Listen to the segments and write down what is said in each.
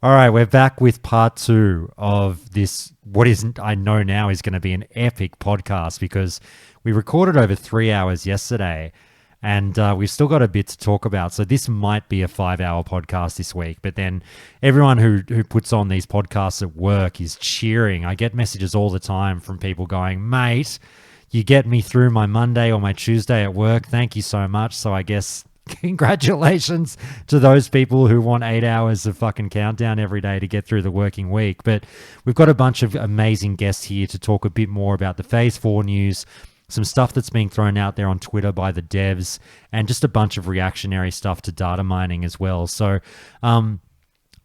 All right, we're back with part two of this. What isn't I know now is going to be an epic podcast because we recorded over 3 hours yesterday, and we've still got a bit to talk about. So this might be a 5 hour podcast this week. But then everyone who puts on these podcasts at work is cheering. I get messages all the time from people going, "Mate, you get me through my Monday or my Tuesday at work. Thank you so much." So I guess congratulations to those people who want 8 hours of fucking countdown every day to get through the working week. But we've got a bunch of amazing guests here to talk a bit more about the Phase 4 news, some stuff that's being thrown out there on Twitter by the devs, and just a bunch of reactionary stuff to data mining as well. So I'll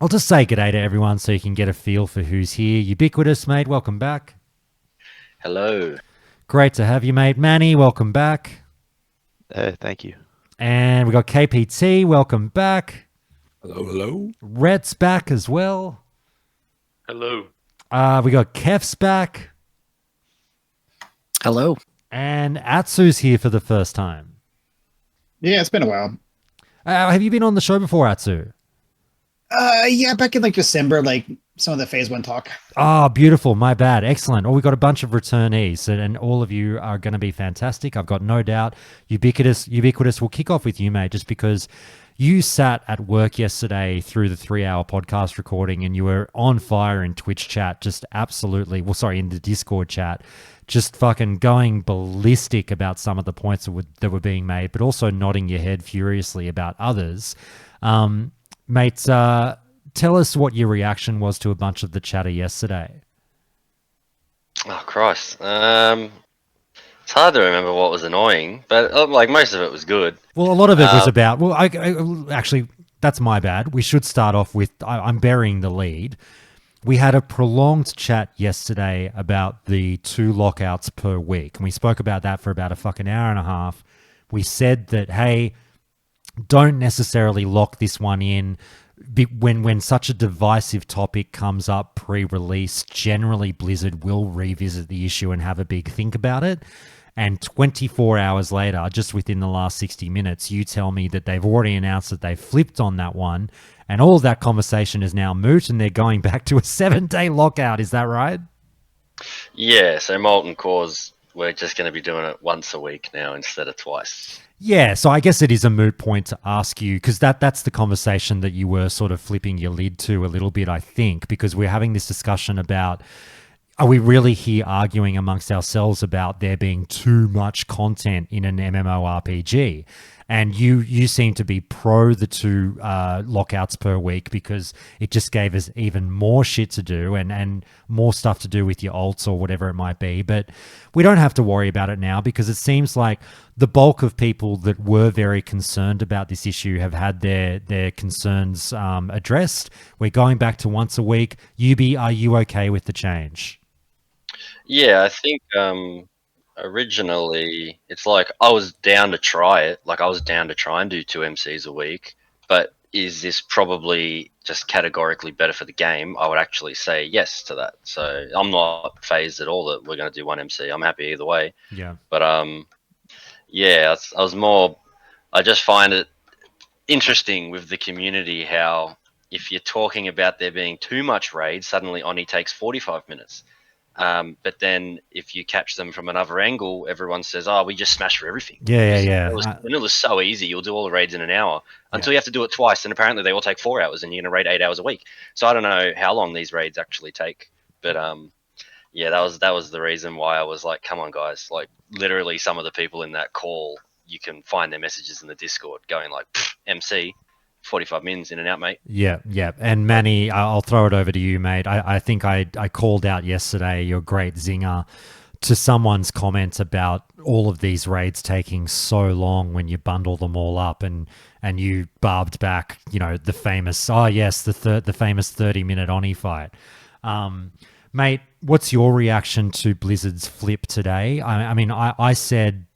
just say g'day to everyone so you can get a feel for who's here. Ubiquitous, mate, welcome back. Hello. Great to have you, mate. Manny, welcome back. Thank you. And we got KPT, welcome back. Hello, hello. Rhett's back as well. Hello. We got Kef's back. Hello. And Atsu's here for the first time. Yeah, it's been a while. Have you been on the show before, Atsu? Yeah, back in like December, like some of the Phase 1 talk. Oh, beautiful. My bad. Excellent. Well, we got a bunch of returnees, and all of you are going to be fantastic. I've got no doubt. Ubiquitous, we'll kick off with you, mate, just because you sat at work yesterday through the 3 hour podcast recording and you were on fire in Twitch chat, just absolutely, in the Discord chat, just fucking going ballistic about some of the points that were being made, but also nodding your head furiously about others. Mate, tell us what your reaction was to a bunch of the chatter yesterday. Oh, Christ. It's hard to remember what was annoying, but like most of it was good. Well, a lot of it was about... Well, actually, that's my bad. We should start off with... I'm burying the lead. We had a prolonged chat yesterday about the 2 lockouts per week, and we spoke about that for about a fucking hour and a half. We said that, hey, don't necessarily lock this one in. When such a divisive topic comes up pre-release, generally Blizzard will revisit the issue and have a big think about it. And 24 hours later, just within the last 60 minutes, you tell me that they've already announced that they've flipped on that one, and all of that conversation is now moot, and they're going back to a 7-day lockout. Is that right? Yeah, so Molten Cores, we're just going to be doing it once a week now instead of twice. Yeah, so I guess it is a moot point to ask you, because that's the conversation that you were sort of flipping your lid to a little bit, I think, because we're having this discussion about, are we really here arguing amongst ourselves about there being too much content in an MMORPG? And you seem to be pro the 2 lockouts per week because it just gave us even more shit to do and more stuff to do with your alts or whatever it might be. But we don't have to worry about it now because it seems like the bulk of people that were very concerned about this issue have had their concerns addressed. We're going back to once a week. Yubi, are you okay with the change? Yeah, I think originally it's like I was down to try it. Like I was down to try and do 2 MCs a week. But is this probably just categorically better for the game? I would actually say yes to that. So I'm not phased at all that we're going to do 1 MC. I'm happy either way. Yeah. But yeah, I just find it interesting with the community how if you're talking about there being too much raid, suddenly Oni takes 45 minutes. But then if you catch them from another angle, everyone says, oh, we just smash for everything. Yeah. And it was so easy. You'll do all the raids in an hour until you have to do it twice. And apparently they all take 4 hours and you're going to raid 8 hours a week. So I don't know how long these raids actually take. But yeah, that was the reason why I was like, come on, guys. Like literally some of the people in that call, you can find their messages in the Discord going like, MC, 45 mins in and out, mate. Yeah. And Manny, I'll throw it over to you, mate. I think I called out yesterday your great zinger to someone's comment about all of these raids taking so long when you bundle them all up, and you barbed back, the famous, the famous 30-minute Oni fight. Mate, what's your reaction to Blizzard's flip today? I mean, I said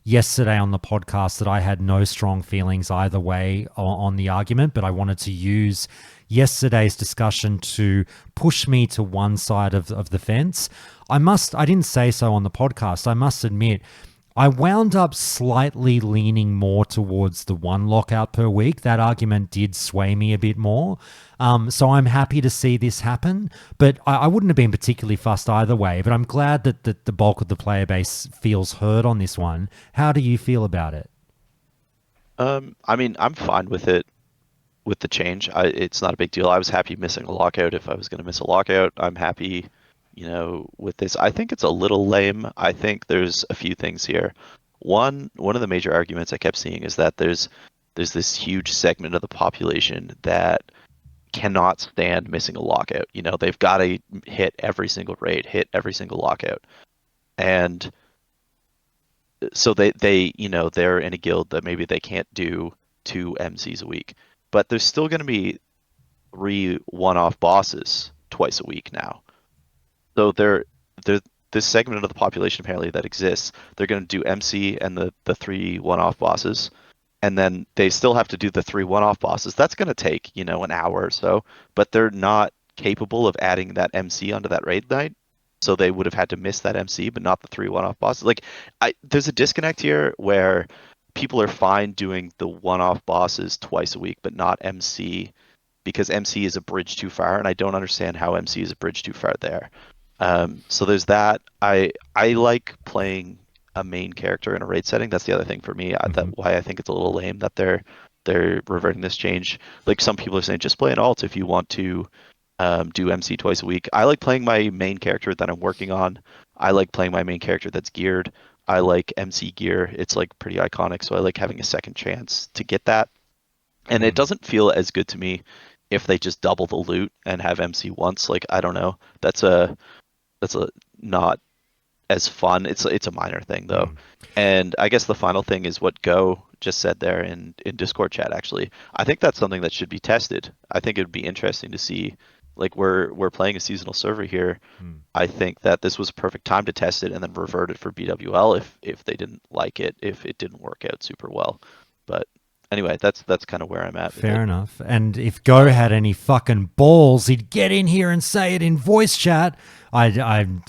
yesterday on the podcast that I had no strong feelings either way on the argument, but I wanted to use yesterday's discussion to push me to one side of the fence. I didn't say so on the podcast. I must admit, I wound up slightly leaning more towards the one lockout per week. That argument did sway me a bit more. So I'm happy to see this happen, but I wouldn't have been particularly fussed either way. But I'm glad that the bulk of the player base feels heard on this one. How do you feel about it? I mean, I'm fine with it, with the change. It's not a big deal. I was happy missing a lockout if I was going to miss a lockout. I'm happy, with this. I think it's a little lame. I think there's a few things here. One of the major arguments I kept seeing is that there's this huge segment of the population that cannot stand missing a lockout. They've got to hit every single raid, hit every single lockout. And so they're in a guild that maybe they can't do 2 MCs a week, but there's still going to be 3 one-off bosses twice a week now. So this segment of the population apparently that exists, they're going to do MC and the 3 one-off bosses, and then they still have to do the 3 one-off bosses. That's going to take an hour or so, but they're not capable of adding that MC onto that raid night. So they would have had to miss that MC, but not the 3 one-off bosses. There's a disconnect here where people are fine doing the one-off bosses twice a week, but not MC, because MC is a bridge too far, and I don't understand how MC is a bridge too far there. So there's that. I like playing a main character in a raid setting. That's the other thing for me. That's why I think it's a little lame that they're reverting this change. Like, some people are saying, just play an alt if you want to do MC twice a week. I like playing my main character that I'm working on. I like playing my main character that's geared. I like MC gear. It's like pretty iconic, so I like having a second chance to get that. And it doesn't feel as good to me if they just double the loot and have MC once. Like, I don't know. That's a not as fun. It's a minor thing though. And I guess the final thing is what Go just said there in Discord chat. Actually, I think that's something that should be tested. I think it would be interesting to see. Like, we're playing a seasonal server here. I think that this was a perfect time to test it and then revert it for BWL if they didn't like it, if it didn't work out super well. But anyway, that's kind of where I'm at. Fair enough. And if Go had any fucking balls, he'd get in here and say it in voice chat. I'm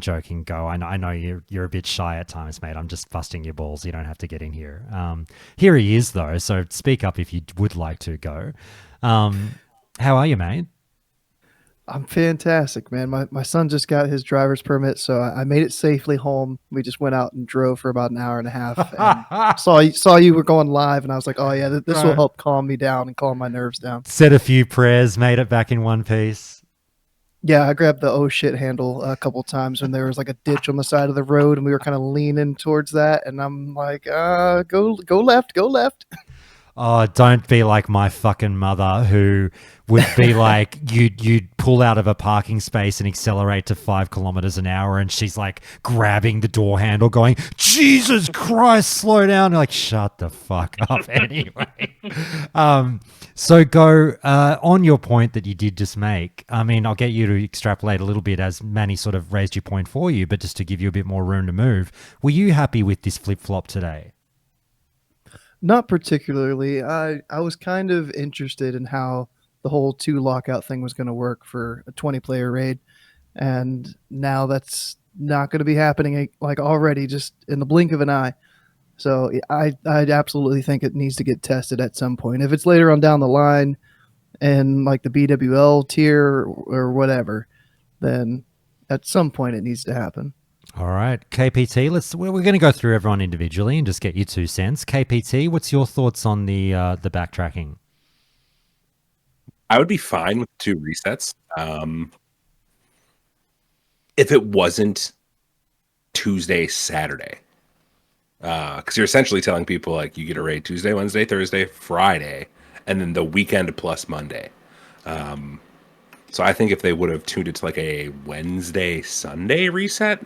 joking, Go. I know you're a bit shy at times, mate. I'm just busting your balls. You don't have to get in here. Here he is, though. So speak up if you would like to, Go. How are you, mate? I'm fantastic, man. My son just got his driver's permit, so I made it safely home. We just went out and drove for about an hour and a half. And saw you were going live, and I was like, oh yeah, this will help calm me down and calm my nerves down. Said a few prayers, made it back in one piece. Yeah, I grabbed the oh shit handle a couple times when there was like a ditch on the side of the road, and we were kind of leaning towards that, and I'm like, go left, go left. Oh, don't be like my fucking mother, who would be like, you'd pull out of a parking space and accelerate to 5 kilometers an hour, and she's like grabbing the door handle going, Jesus Christ, slow down. Like, shut the fuck up anyway. So Go, on your point that you did just make, I mean, I'll get you to extrapolate a little bit as Manny sort of raised your point for you, but just to give you a bit more room to move, were you happy with this flip-flop today? Not particularly. I was kind of interested in how the whole 2 lockout thing was going to work for a 20-player raid, and now that's not going to be happening like already, just in the blink of an eye. So I absolutely think it needs to get tested at some point. If it's later on down the line and like the BWL tier or whatever, then at some point it needs to happen. All right, KPT, we're going to go through everyone individually and just get your 2 cents. KPT, what's your thoughts on the backtracking? I would be fine with 2 resets. If it wasn't Tuesday, Saturday. Because you're essentially telling people, like, you get a raid Tuesday, Wednesday, Thursday, Friday, and then the weekend plus Monday. So I think if they would have tuned it to like a Wednesday, Sunday reset,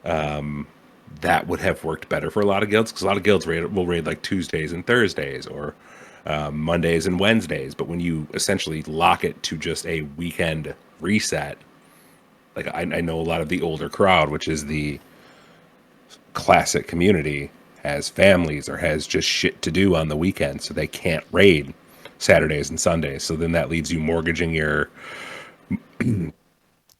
that would have worked better for a lot of guilds, because a lot of guilds will raid like Tuesdays and Thursdays, or Mondays and Wednesdays. But when you essentially lock it to just a weekend reset, like I know a lot of the older crowd, which is the classic community, has families or has just shit to do on the weekend, so they can't raid Saturdays and Sundays. So then that leaves you mortgaging your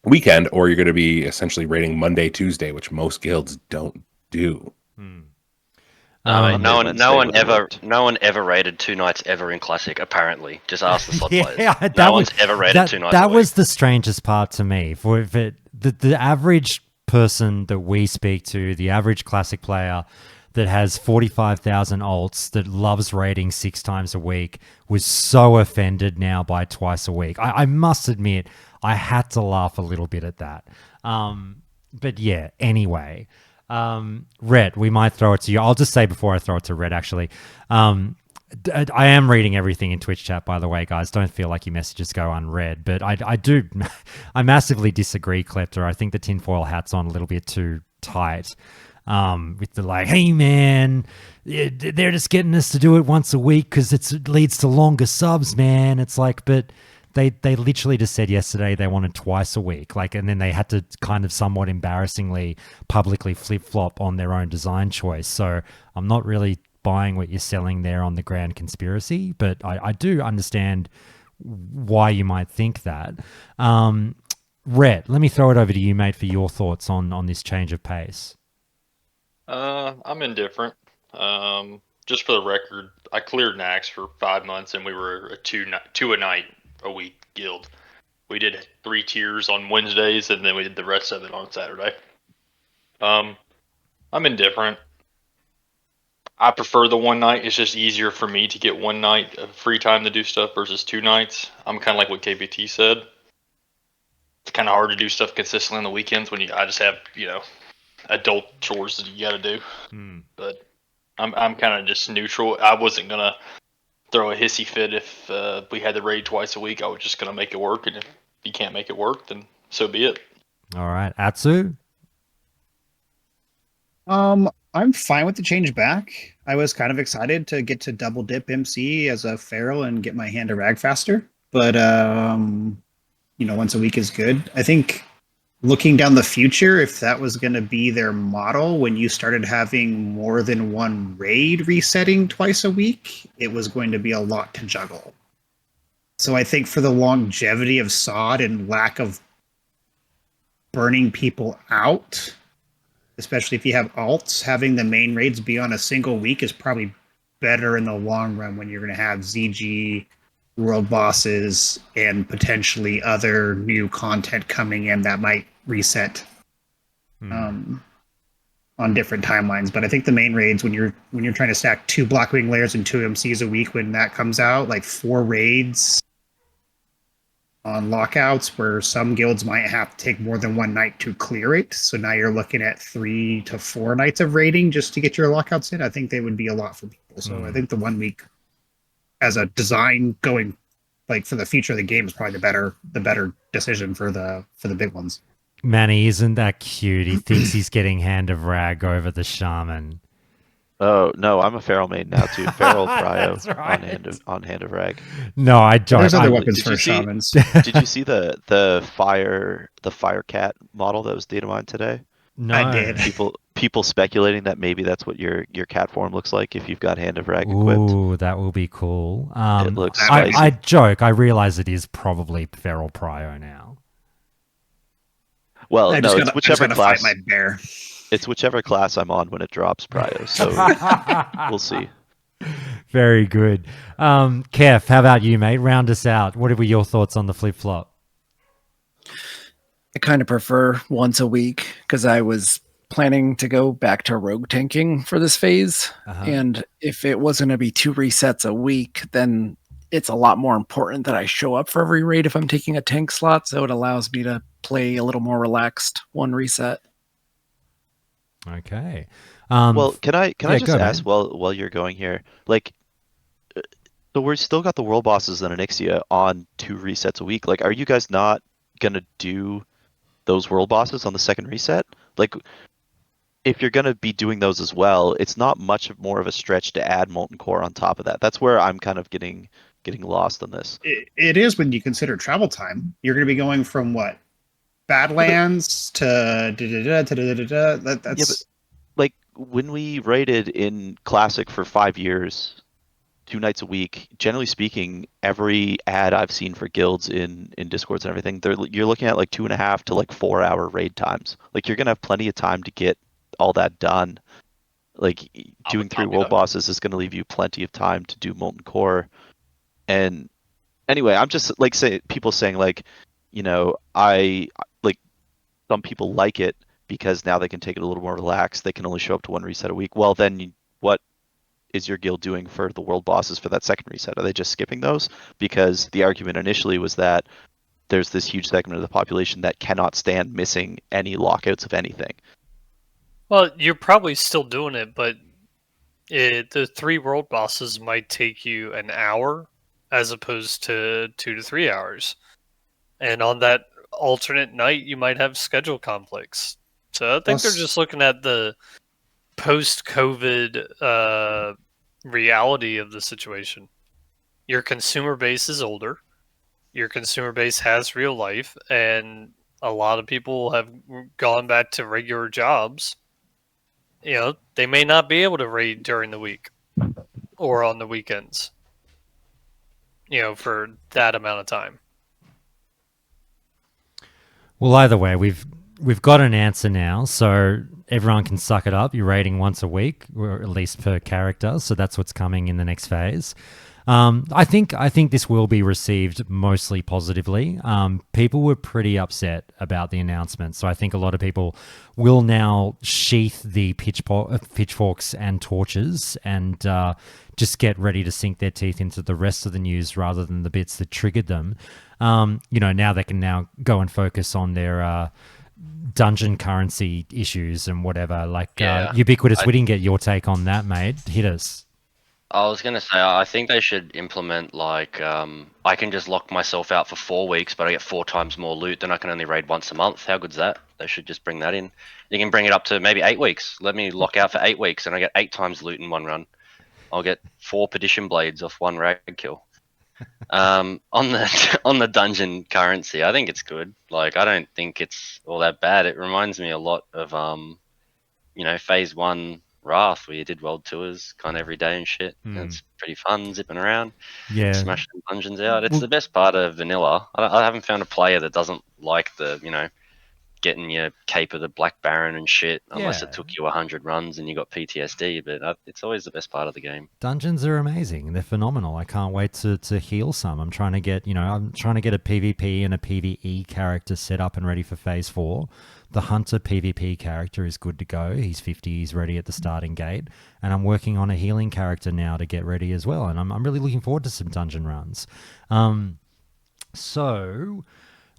weekend, or you're going to be essentially raiding Monday, Tuesday, which most guilds don't do. Hmm. No, Monday, Wednesday would have worked. no one ever raided 2 nights ever in Classic. Apparently, just ask the slot players. Yeah, No that was one's ever raided 2 nights. that a was week. the strangest part to me. For if it, the average person that we speak to, the average classic player that has 45,000 alts that loves raiding 6 times a week was so offended now by twice a week. I must admit, I had to laugh a little bit at that. But yeah, anyway. Red, we might throw it to you. I'll just say before I throw it to Red, actually. I am reading everything in Twitch chat, by the way, guys. Don't feel like your messages go unread. But I do, I massively disagree, Klepter. I think the tinfoil hat's on a little bit too tight. With the like, hey man, they're just getting us to do it once a week because it leads to longer subs, man. It's like, but they literally just said yesterday they wanted twice a week, like, and then they had to kind of somewhat embarrassingly publicly flip flop on their own design choice. So I'm not really buying what you're selling there on the grand conspiracy, but I do understand why you might think that. Rhett, let me throw it over to you, mate, for your thoughts on this change of pace. I'm indifferent. Just for the record, I cleared Nax for 5 months, and we were a two a night a week guild. We did 3 tiers on Wednesdays, and then we did the rest of it on Saturday. I'm indifferent. I prefer the one night. It's just easier for me to get one night of free time to do stuff versus 2 nights. I'm kind of like what KBT said. It's kind of hard to do stuff consistently on the weekends when I just have, adult chores that you got to do. But I'm kind of just neutral. I wasn't gonna throw a hissy fit if we had the raid twice a week. I was just gonna make it work, and if you can't make it work, then so be it. All right, Atsu. I'm fine with the change back. I was kind of excited to get to double dip MC as a feral and get my hand to rag faster. But once a week is good. I think looking down the future, if that was going to be their model, when you started having more than one raid resetting twice a week, it was going to be a lot to juggle. So I think for the longevity of SOD and lack of burning people out, especially if you have alts, having the main raids be on a single week is probably better in the long run when you're going to have ZG, world bosses, and potentially other new content coming in that might reset on different timelines. But I think the main raids, when you're trying to stack 2 Blackwing layers and 2 MCs a week, when that comes out, like 4 raids on lockouts, where some guilds might have to take more than one night to clear it. So now you're looking at 3 to 4 nights of raiding just to get your lockouts in. I think they would be a lot for people. So I think the 1 week as a design going like for the future of the game is probably the better decision for the big ones. Manny, isn't that cute? He thinks he's getting Hand of Rag over the Shaman. Oh no, I'm a feral main now too. Feral Cryo That's right. on hand of rag. No, I don't. There's other I'm- weapons Did for you see- shamans. Did you see the fire cat model that was data mined today? no. I did. People speculating that maybe that's what your cat form looks like if you've got hand of rag equipped. Ooh, that will be cool. It looks I spicy. joke. I realize it is probably Feral Prio now. Well, I no, just it's gotta whichever class. fight my bear. It's whichever class I'm on when it drops Prio. So we'll see. Very good. Kev, how about you, mate? Round us out. What were your thoughts on the flip flop? I kind of prefer once a week because I was planning to go back to rogue tanking for this phase. And if it was going to be 2 resets a week, then it's a lot more important that I show up for every raid if I'm taking a tank slot. So it allows me to play a little more relaxed 1 reset. Okay. Well, can I just go, ask man. while you're going here, like, so we're still got the world bosses and Onyxia on 2 resets a week. Like, are you guys not gonna do those world bosses on the second reset? Like, if you're gonna be doing those as well, it's not much more of a stretch to add Molten Core on top of that. That's where I'm kind of getting lost in this. It is when you consider travel time. You're going to be going from what? Badlands to That's Yeah, but like when we raided in Classic for 5 years, 2 nights a week, generally speaking, every ad I've seen for guilds in Discords and everything, you're looking at like 2.5 to like 4 hour raid times. Like you're gonna have plenty of time to get all that done. Like doing would 3 not be world that. bosses is going to leave you plenty of time to do Molten Core. And anyway, I'm just like people saying like, I like some people like it because now they can take it a little more relaxed. They can only show up to 1 reset a week. Well, then what is your guild doing for the world bosses for that second reset? Are they just skipping those? Because the argument initially was that there's this huge segment of the population that cannot stand missing any lockouts of anything. Well, you're probably still doing it, but the 3 world bosses might take you an hour as opposed to 2 to 3 hours. And on that alternate night, you might have schedule conflicts. So I think they're just looking at the post-COVID reality of the situation. Your consumer base is older. Your consumer base has real life, and a lot of people have gone back to regular jobs. They may not be able to raid during the week or on the weekends, for that amount of time. Well, either way, we've got an answer now, so everyone can suck it up. You're raiding once a week, or at least per character. So that's what's coming in the next phase. I think this will be received mostly positively. People were pretty upset about the announcement, so I think a lot of people will now sheath the pitchforks and torches and just get ready to sink their teeth into the rest of the news rather than the bits that triggered them. Now they can now go and focus on their dungeon currency issues and whatever. Like Ubiquitous, we didn't get your take on that, mate. Hit us. I was going to say, I think they should implement, like, I can just lock myself out for 4 weeks, but I get 4 times more loot, then I can only raid once a month. How good's that? They should just bring that in. You can bring it up to maybe 8 weeks. Let me lock out for 8 weeks, and I get 8 times loot in one run. I'll get 4 Perdition Blades off 1 rag kill. On the dungeon currency, I think it's good. Like, I don't think it's all that bad. It reminds me a lot of, Phase 1... Wrath, where you did world tours kind of every day and shit. And it's pretty fun zipping around, smashing dungeons out. It's the best part of vanilla. I haven't found a player that doesn't like the getting your cape of the Black Baron and shit, unless it took you 100 runs and you got PTSD. But it's always the best part of the game. Dungeons are amazing. They're phenomenal. I can't wait to heal some. I'm trying to get a PvP and a PvE character set up and ready for Phase 4. The Hunter PvP character is good to go. He's 50. He's ready at the starting gate. And I'm working on a healing character now to get ready as well. And I'm really looking forward to some dungeon runs. So,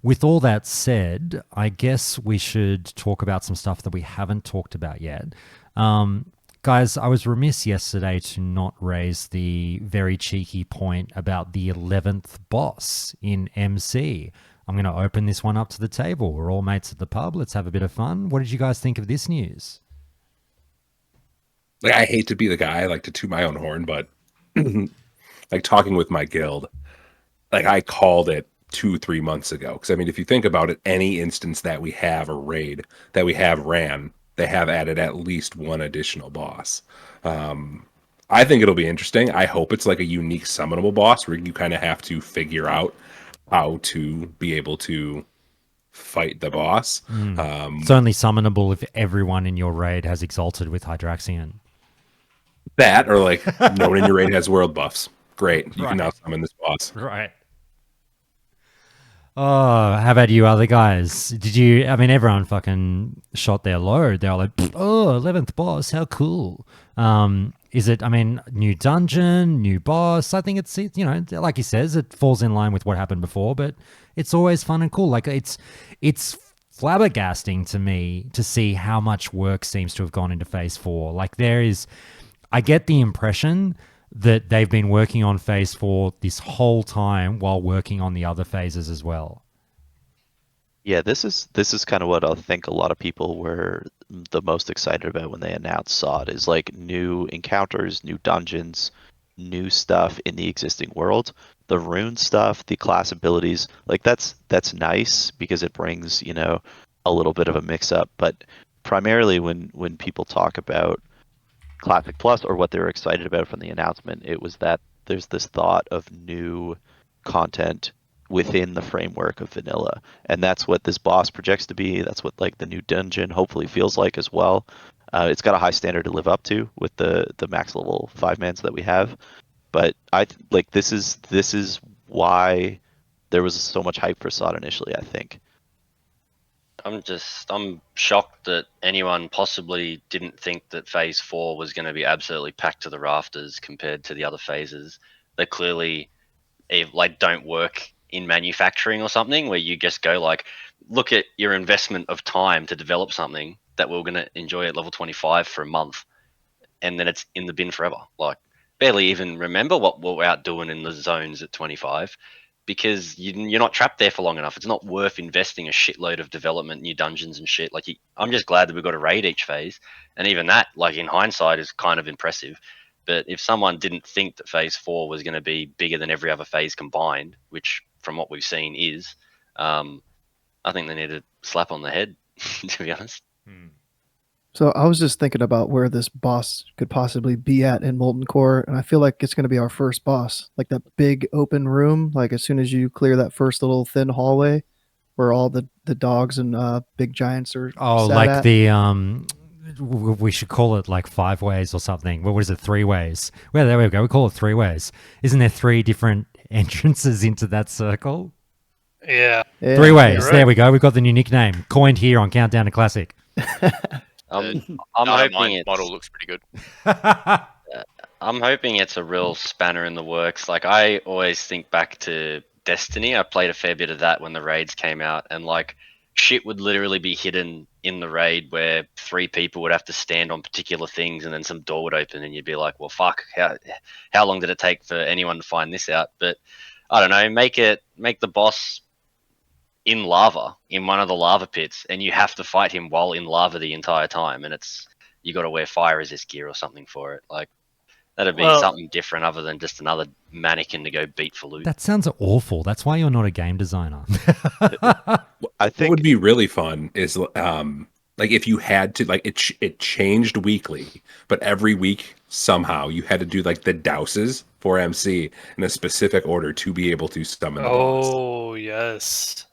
with all that said, I guess we should talk about some stuff that we haven't talked about yet. Guys, I was remiss yesterday to not raise the very cheeky point about the 11th boss in MC. I'm going to open this one up to the table. We're all mates at the pub. Let's have a bit of fun. What did you guys think of this news? Like, I hate to be the guy, like, to toot my own horn, but like talking with my guild, like, I called it 2-3 months ago. Because I mean, if you think about it, any instance that we have a raid that we have ran, they have added at least one additional boss. I think it'll be interesting. I hope it's like a unique summonable boss where you kind of have to figure out how to be able to fight the boss. It's only summonable if everyone in your raid has Exalted with Hydraxian. That, or like, no one in your raid has world buffs. Great. You can now summon this boss. Right. Oh, how about you other guys? Everyone fucking shot their load. They were like, oh, 11th boss, how cool. Is it, new dungeon, new boss? I think it's, like he says, it falls in line with what happened before, but it's always fun and cool. Like, it's flabbergasting to me to see how much work seems to have gone into Phase 4. Like, I get the impression that they've been working on Phase 4 this whole time while working on the other phases as well. Yeah, this is kind of what I think a lot of people were the most excited about when they announced SOD, is like new encounters, new dungeons, new stuff in the existing world. The rune stuff, the class abilities, like that's nice because it brings, a little bit of a mix up. But primarily when people talk about Classic Plus or what they were excited about from the announcement, it was that there's this thought of new content within the framework of vanilla, and that's what this boss projects to be. That's what like the new dungeon hopefully feels like as well. It's got a high standard to live up to with the max level 5-mans that we have. But this is why there was so much hype for Sod initially, I think. I'm shocked that anyone possibly didn't think that Phase 4 was going to be absolutely packed to the rafters compared to the other phases. They clearly don't work in manufacturing or something, where you just go like, look at your investment of time to develop something that we're going to enjoy at level 25 for a month, and then it's in the bin forever. Like, barely even remember what we're out doing in the zones at 25, because you're not trapped there for long enough. It's not worth investing a shitload of development, new dungeons and shit. Like, I'm just glad that we've got a raid each phase, and even that, like, in hindsight, is kind of impressive. But if someone didn't think that Phase 4 was going to be bigger than every other phase combined, which from what we've seen is, I think they need a slap on the head, to be honest. So I was just thinking about where this boss could possibly be at in Molten Core, and I feel like it's going to be our first boss, like that big open room. Like as soon as you clear that first little thin hallway, where all the dogs and big giants are. Oh, sat like at. the we should call it like 5 ways or something. What is it? 3 ways. Well, there we go. We call it 3 ways. Isn't there 3 different entrances into that circle? Yeah. 3 ways. You're right. There we go. We've got the new nickname coined here on Countdown to Classic. I'm My hoping it's model looks pretty good. I'm hoping it's a real spanner in the works. Like, I always think back to Destiny. I played a fair bit of that when the raids came out, and like, shit would literally be hidden in the raid where 3 people would have to stand on particular things, and then some door would open, and you'd be like, well, fuck, how long did it take for anyone to find this out? But I don't know, make the boss in lava, in one of the lava pits, and you have to fight him while in lava the entire time, and you got to wear fire resist gear or something for it. Like, that'd be something different other than just another mannequin to go beat for loot. That sounds awful. That's why you're not a game designer. I think what would be really fun is like if you had to, like, it changed weekly, but every week somehow you had to do like the douses for MC in a specific order to be able to summon the boss. Oh, yes.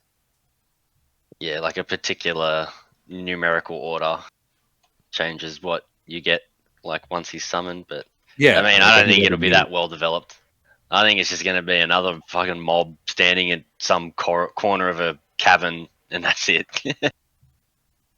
Yeah, like a particular numerical order changes what you get, like, once he's summoned. But Yeah, I mean, like, I don't that'd be think it'll really be neat. that well developed. I think it's just going to be another fucking mob standing in some corner of a cavern, and that's it.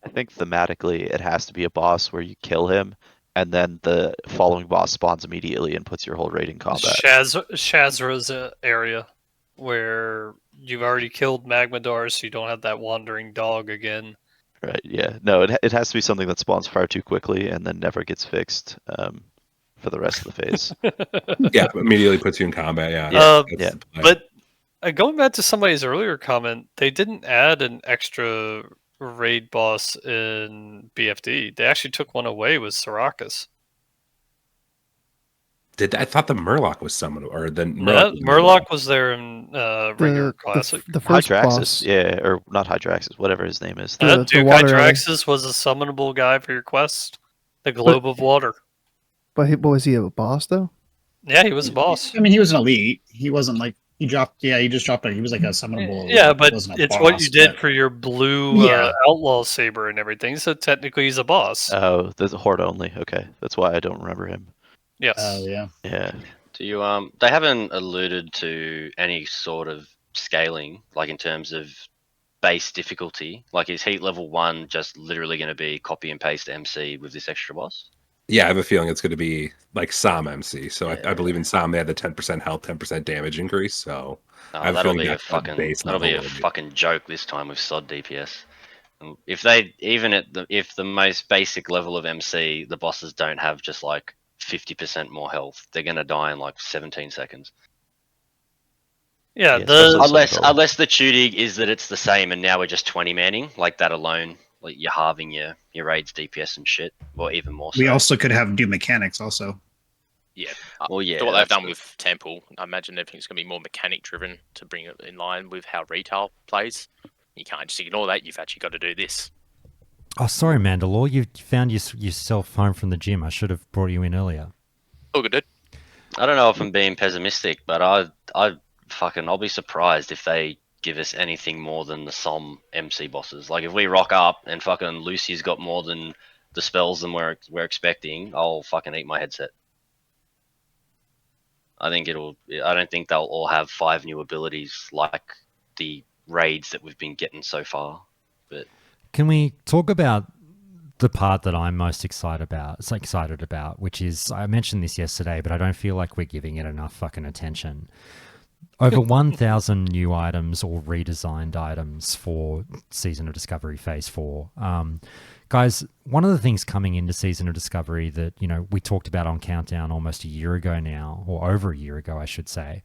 I think thematically it has to be a boss where you kill him, and then the following boss spawns immediately and puts your whole raid in combat. Shazra's area where you've already killed Magmadar, so you don't have that wandering dog again. Right? Yeah. No, it has to be something that spawns far too quickly and then never gets fixed for the rest of the phase. Yeah, immediately puts you in combat. Yeah. Yeah. But going back to somebody's earlier comment, they didn't add an extra raid boss in BFD. They actually took one away with Sarakas. I thought the Murloc was summoned, or the Murloc. Murloc was there in regular classic. The first Hydraxis, boss. yeah, or not Hydraxis, whatever his name is. The Duke water Hydraxis was a summonable guy for your quest. The Globe of Water. But was he a boss though? Yeah, he was a boss. I mean, he was an elite. He wasn't like he dropped. Yeah, he just dropped. He was like a summonable. Elite. Yeah, but He wasn't a it's boss, what you did but- for your blue Yeah. outlaw saber and everything. So technically, he's a boss. Oh, there's a horde only. Okay, that's why I don't remember him. Yes. Oh yeah. Yeah. Do you they haven't alluded to any sort of scaling, like in terms of base difficulty? Like, is heat level 1 just literally going to be copy and paste MC with this extra boss? Yeah, I have a feeling it's going to be like Psalm MC. So I believe in Psalm they had the 10% health, 10% damage increase. So I have a that'll feeling be a that's the fucking base that'll be a level. fucking joke this time with SOD DPS. If they if the most basic level of MC, the bosses don't have just like 50% more health, they're gonna die in like 17 seconds. Yeah, Yeah, the especially- Unless the tuning is that it's the same and now we're just 20 manning, like that alone, like you're halving your raids DPS and shit, or even more so. We also could have do mechanics also. Yeah. Well, yeah, So what they've that's done good. with Temple, I imagine everything's going to be more mechanic driven to bring it in line with how retail plays. You can't just ignore that. You've actually got to do this. Oh, sorry, Mandalore. You found yourself home from the gym. I should have brought you in earlier. All good, dude. I don't know if I'm being pessimistic, but I'll be surprised if they give us anything more than the SOM MC bosses. Like, if we rock up and fucking Lucy's got more than the spells than we're expecting, I'll fucking eat my headset. I don't think they'll all have 5 new abilities like the raids that we've been getting so far. But can we talk about the part that I'm most excited about, which is, I mentioned this yesterday, but I don't feel like we're giving it enough fucking attention. Over 1,000 new items or redesigned items for Season of Discovery Phase 4. Guys, one of the things coming into Season of Discovery that, we talked about on Countdown almost a year ago now, or over a year ago, I should say,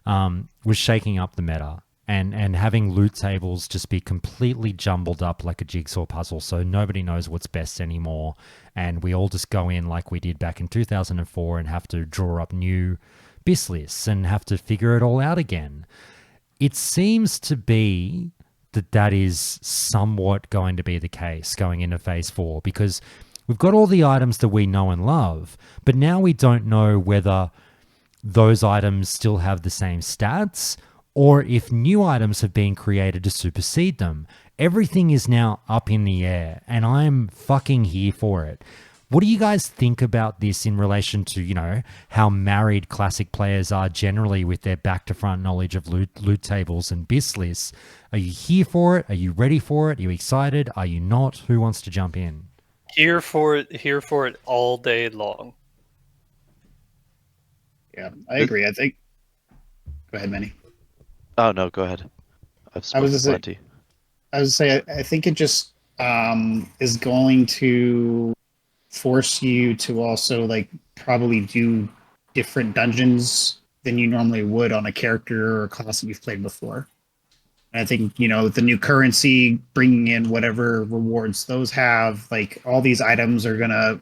was shaking up the meta and having loot tables just be completely jumbled up like a jigsaw puzzle, so nobody knows what's best anymore, and we all just go in like we did back in 2004 and have to draw up new BIS lists and have to figure it all out again. It seems to be that is somewhat going to be the case going into Phase 4, because we've got all the items that we know and love, but now we don't know whether those items still have the same stats or if new items have been created to supersede them. Everything is now up in the air, and I'm fucking here for it. What do you guys think about this in relation to, how married Classic players are generally with their back-to-front knowledge of loot tables and BIS lists? Are you here for it? Are you ready for it? Are you excited? Are you not? Who wants to jump in? Here for it all day long. Yeah, I agree. I think... Go ahead, Manny. Oh, no, go ahead. I've spoken plenty. I think it just is going to force you to also probably do different dungeons than you normally would on a character or class that you've played before. And I think, the new currency, bringing in whatever rewards those have, all these items are gonna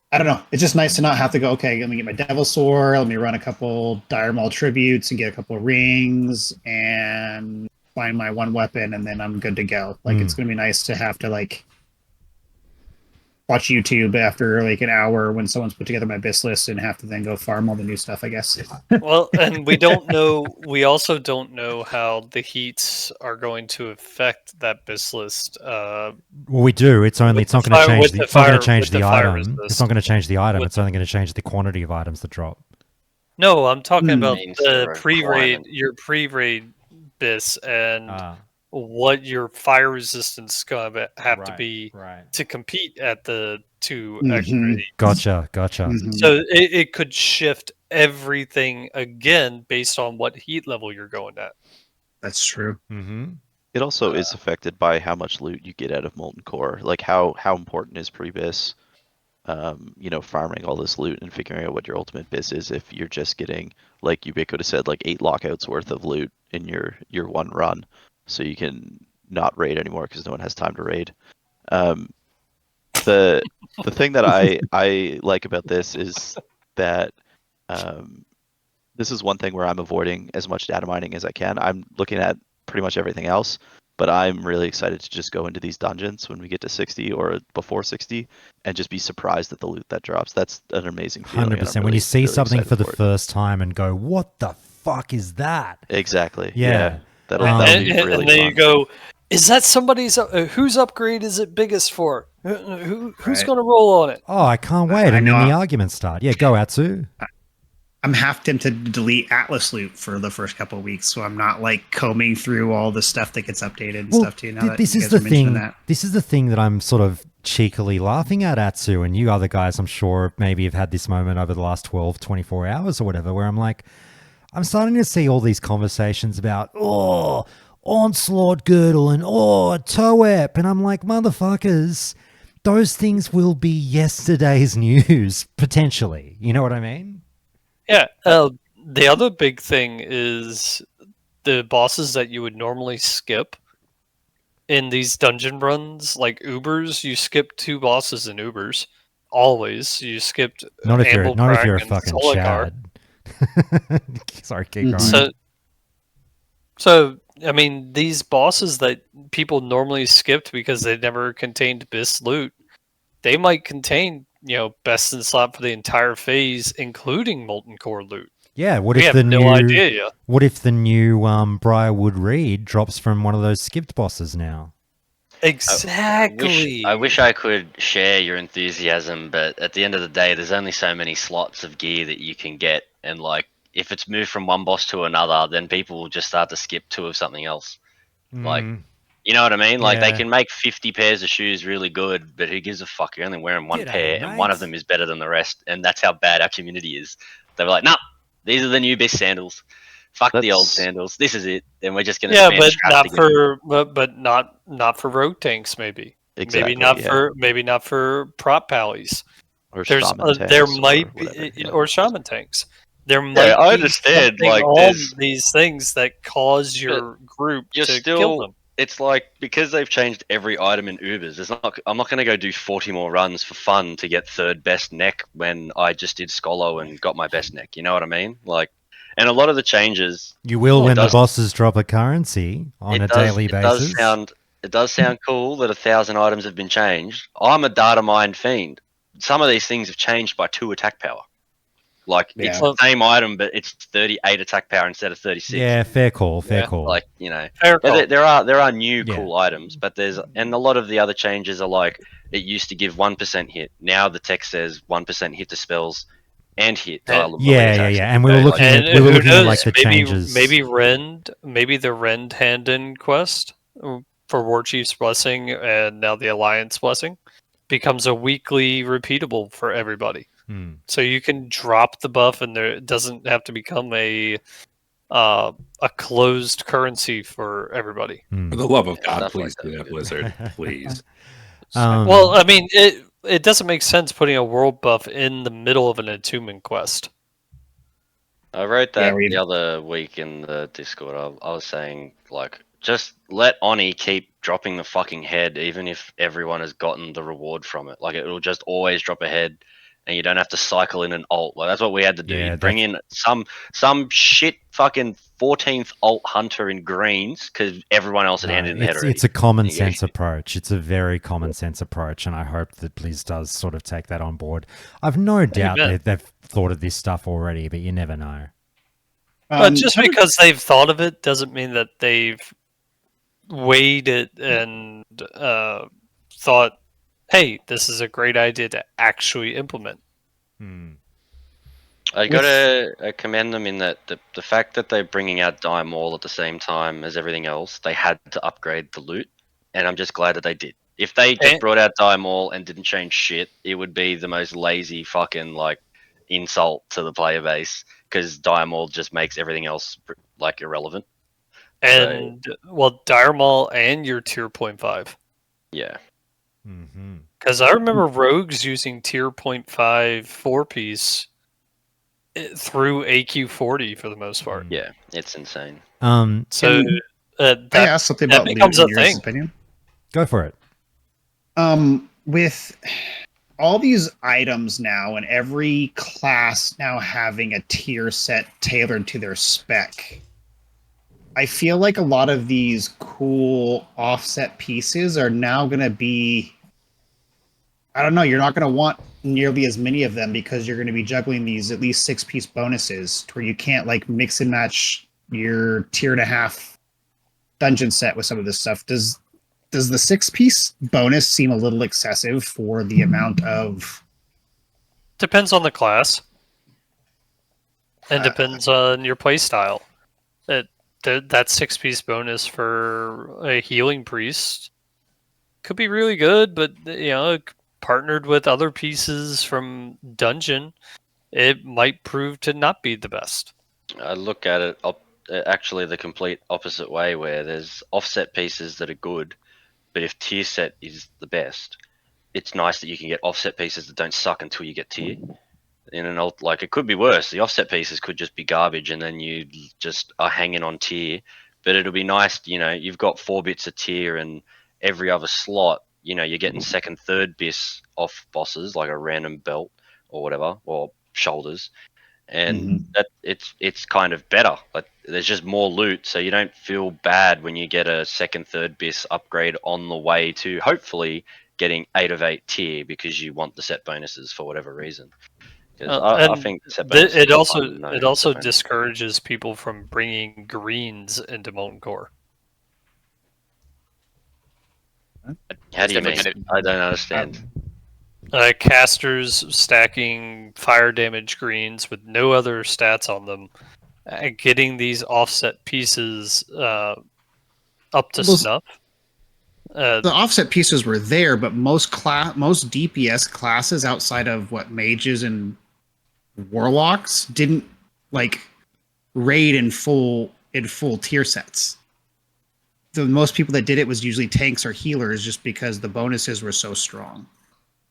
I don't know. It's just nice to not have to go, okay, let me get my Devil Sword, let me run a couple Dire Maul tributes and get a couple rings and find my one weapon, and then I'm good to go. It's going to be nice to have to, watch YouTube after, an hour when someone's put together my BIS list and have to then go farm all the new stuff, I guess. Well, and we also don't know how the heats are going to affect that BIS list. Well, we do. It's not going to change the item. It's not going to change the item. It's only going to change the quantity of items that drop. No, I'm talking about the pre-raid, your pre-raid BIS, and what your fire resistance is going to have to be to compete at the 2 extra. Gotcha. So it could shift everything again based on what heat level you're going at. That's true. It also is affected by how much loot you get out of Molten Core. How important is pre-BIS? Farming all this loot and figuring out what your ultimate BIS is if you're just getting, like Ubiquitous said, 8 lockouts worth of loot in your one run. So you can not raid anymore because no one has time to raid. The thing that I like about this is that this is one thing where I'm avoiding as much data mining as I can. I'm looking at pretty much everything else, but I'm really excited to just go into these dungeons when we get to 60 or before 60 and just be surprised at the loot that drops. That's an amazing feeling. 100%. When you see something for the first time and go, what the fuck is that? Exactly. Yeah. That'll be really and then fun. you go, is that somebody's whose upgrade is it biggest for? Who's going to roll on it? Oh, I can't wait. And then the arguments start. Yeah, go Atsu. I'm half tempted to delete Atlas loot for the first couple of weeks, so I'm not combing through all the stuff that gets updated and stuff too. Now this is the thing. This is the thing that I'm sort of cheekily laughing at Atsu, and you other guys, I'm sure, maybe have had this moment over the last 12, 24 hours or whatever, where I'm like, I'm starting to see all these conversations about, Onslaught Girdle and, Toep. And I'm like, motherfuckers, those things will be yesterday's news, potentially. You know what I mean? Yeah. The other big thing is the bosses that you would normally skip in these dungeon runs, like Ubers. You skip 2 bosses in Ubers. Always. You skipped not if you're a fucking Chad. Sorry, keep going. So I mean, these bosses that people normally skipped because they never contained BIS loot, they might contain, best in slot for the entire phase, including Molten Core loot. Yeah, we have no idea yet. What if the new Briarwood Reed drops from one of those skipped bosses now? Exactly. I wish I could share your enthusiasm, but at the end of the day, there's only so many slots of gear that you can get, and like if it's moved from one boss to another, then people will just start to skip two of something else. Like, you know what I mean? Like they Yeah. can make 50 pairs of shoes really good, but who gives a fuck? You're only wearing one G'day, pair, and one of mate. them is better than the rest, and that's how bad our community is. They were like, "Nah, these are the new best sandals. Fuck the old That's sandals. This is it." And we're just gonna Yeah, spam but straps not to get them. for but not for rogue tanks. Maybe exactly maybe not for prop pallies. or There's shaman there tanks or might whatever. be Yeah. or shaman tanks. There Yeah, might I be understand. something Like, all there's these things that cause your group you're to kill still. them. It's like because they've changed every item in Ubers. It's not. I'm not going to go do 40 more runs for fun to get third best neck when I just did Scolo and got my best neck. You know what I mean? Like, and a lot of the changes. You will It when the does- bosses drop a currency on a daily It does basis. sound. It does sound cool that 1,000 items have been changed. I'm a data mine fiend. Some of these things have changed by 2 attack power. Like it's Yeah. the same item, but it's 38 attack power instead of 36. Yeah, fair call. Fair Yeah. call. Like, you know, Fair call. there are new Yeah. cool items, but there's and a lot of the other changes are like it used to give 1% hit. Now the text says 1% hit to spells and hit dial of melee yeah, attacks. And we were looking And at who knows? like the maybe changes. maybe the Rend hand-in quest for War Chief's Blessing and now the Alliance Blessing becomes a weekly repeatable for everybody. Hmm. So you can drop the buff, and it doesn't have to become a closed currency for everybody. Hmm. For the love of God, stuff like please do that. that, Blizzard. Please. Well, I mean, it doesn't make sense putting a world buff in the middle of an attunement quest. I wrote Yeah, that the other week in the Discord. I was saying, like, just let Oni keep dropping the fucking head, even if everyone has gotten the reward from it. Like, it'll just always drop a head, and you don't have to cycle in an alt. Like, that's what we had to do. Yeah, You bring in some shit fucking 14th alt hunter in greens because everyone else had handed in the head already. It's a common You go, sense approach. It's a very common sense approach, and I hope that Blizz does sort of take that on board. I've no doubt Amen. they've thought of this stuff already, but you never know. But just because they've thought of it doesn't mean that they've weighed it and thought, "Hey, this is a great idea to actually implement." I gotta commend them in that the fact that they're bringing out Die Maul at the same time as everything else, they had to upgrade the loot, and I'm just glad that they did. If they just And- brought out Die Maul and didn't change shit, it would be the most lazy fucking like insult to the player base because Die Maul just makes everything else like irrelevant. And well, Dire Maul and your tier 0.5. Yeah, Because I remember rogues using tier 0.5 4-piece through AQ40 for the most part. yeah, it's insane. So I that asked something that about becomes loot a in your thing. opinion. Go for it. With all these items now and every class now having a tier set tailored to their spec, I feel like a lot of these cool offset pieces are now going to be, I don't know, you're not going to want nearly as many of them because you're going to be juggling these at least 6-piece bonuses to where you can't like mix and match your tier and a half dungeon set with some of this stuff. Does the 6-piece bonus seem a little excessive for the amount of... Depends on the class. And depends on your playstyle. That 6-piece bonus for a healing priest could be really good, but partnered with other pieces from dungeon, it might prove to not be the best. I look at it actually the complete opposite way, where there's offset pieces that are good, but if tier set is the best, it's nice that you can get offset pieces that don't suck until you get tier. In an alt, like it could be worse. The offset pieces could just be garbage, and then you just are hanging on tier. But it'll be nice, you've got 4 bits of tier, and every other slot, you're getting second, third bis off bosses, like a random belt or whatever, or shoulders, and that it's kind of better. Like there's just more loot, so you don't feel bad when you get a second, third bis upgrade on the way to hopefully getting 8 of 8 tier because you want the set bonuses for whatever reason. I think set bonuses it are also fun, no, it also set bonuses. discourages people from bringing greens into Molten Core. How do you mean? Definitely I don't understand. Casters stacking fire damage greens with no other stats on them, getting these offset pieces up to Well, snuff. The offset pieces were there, but most DPS classes outside of what mages and warlocks didn't like raid in full tier sets. The most people that did it was usually tanks or healers, just because the bonuses were so strong.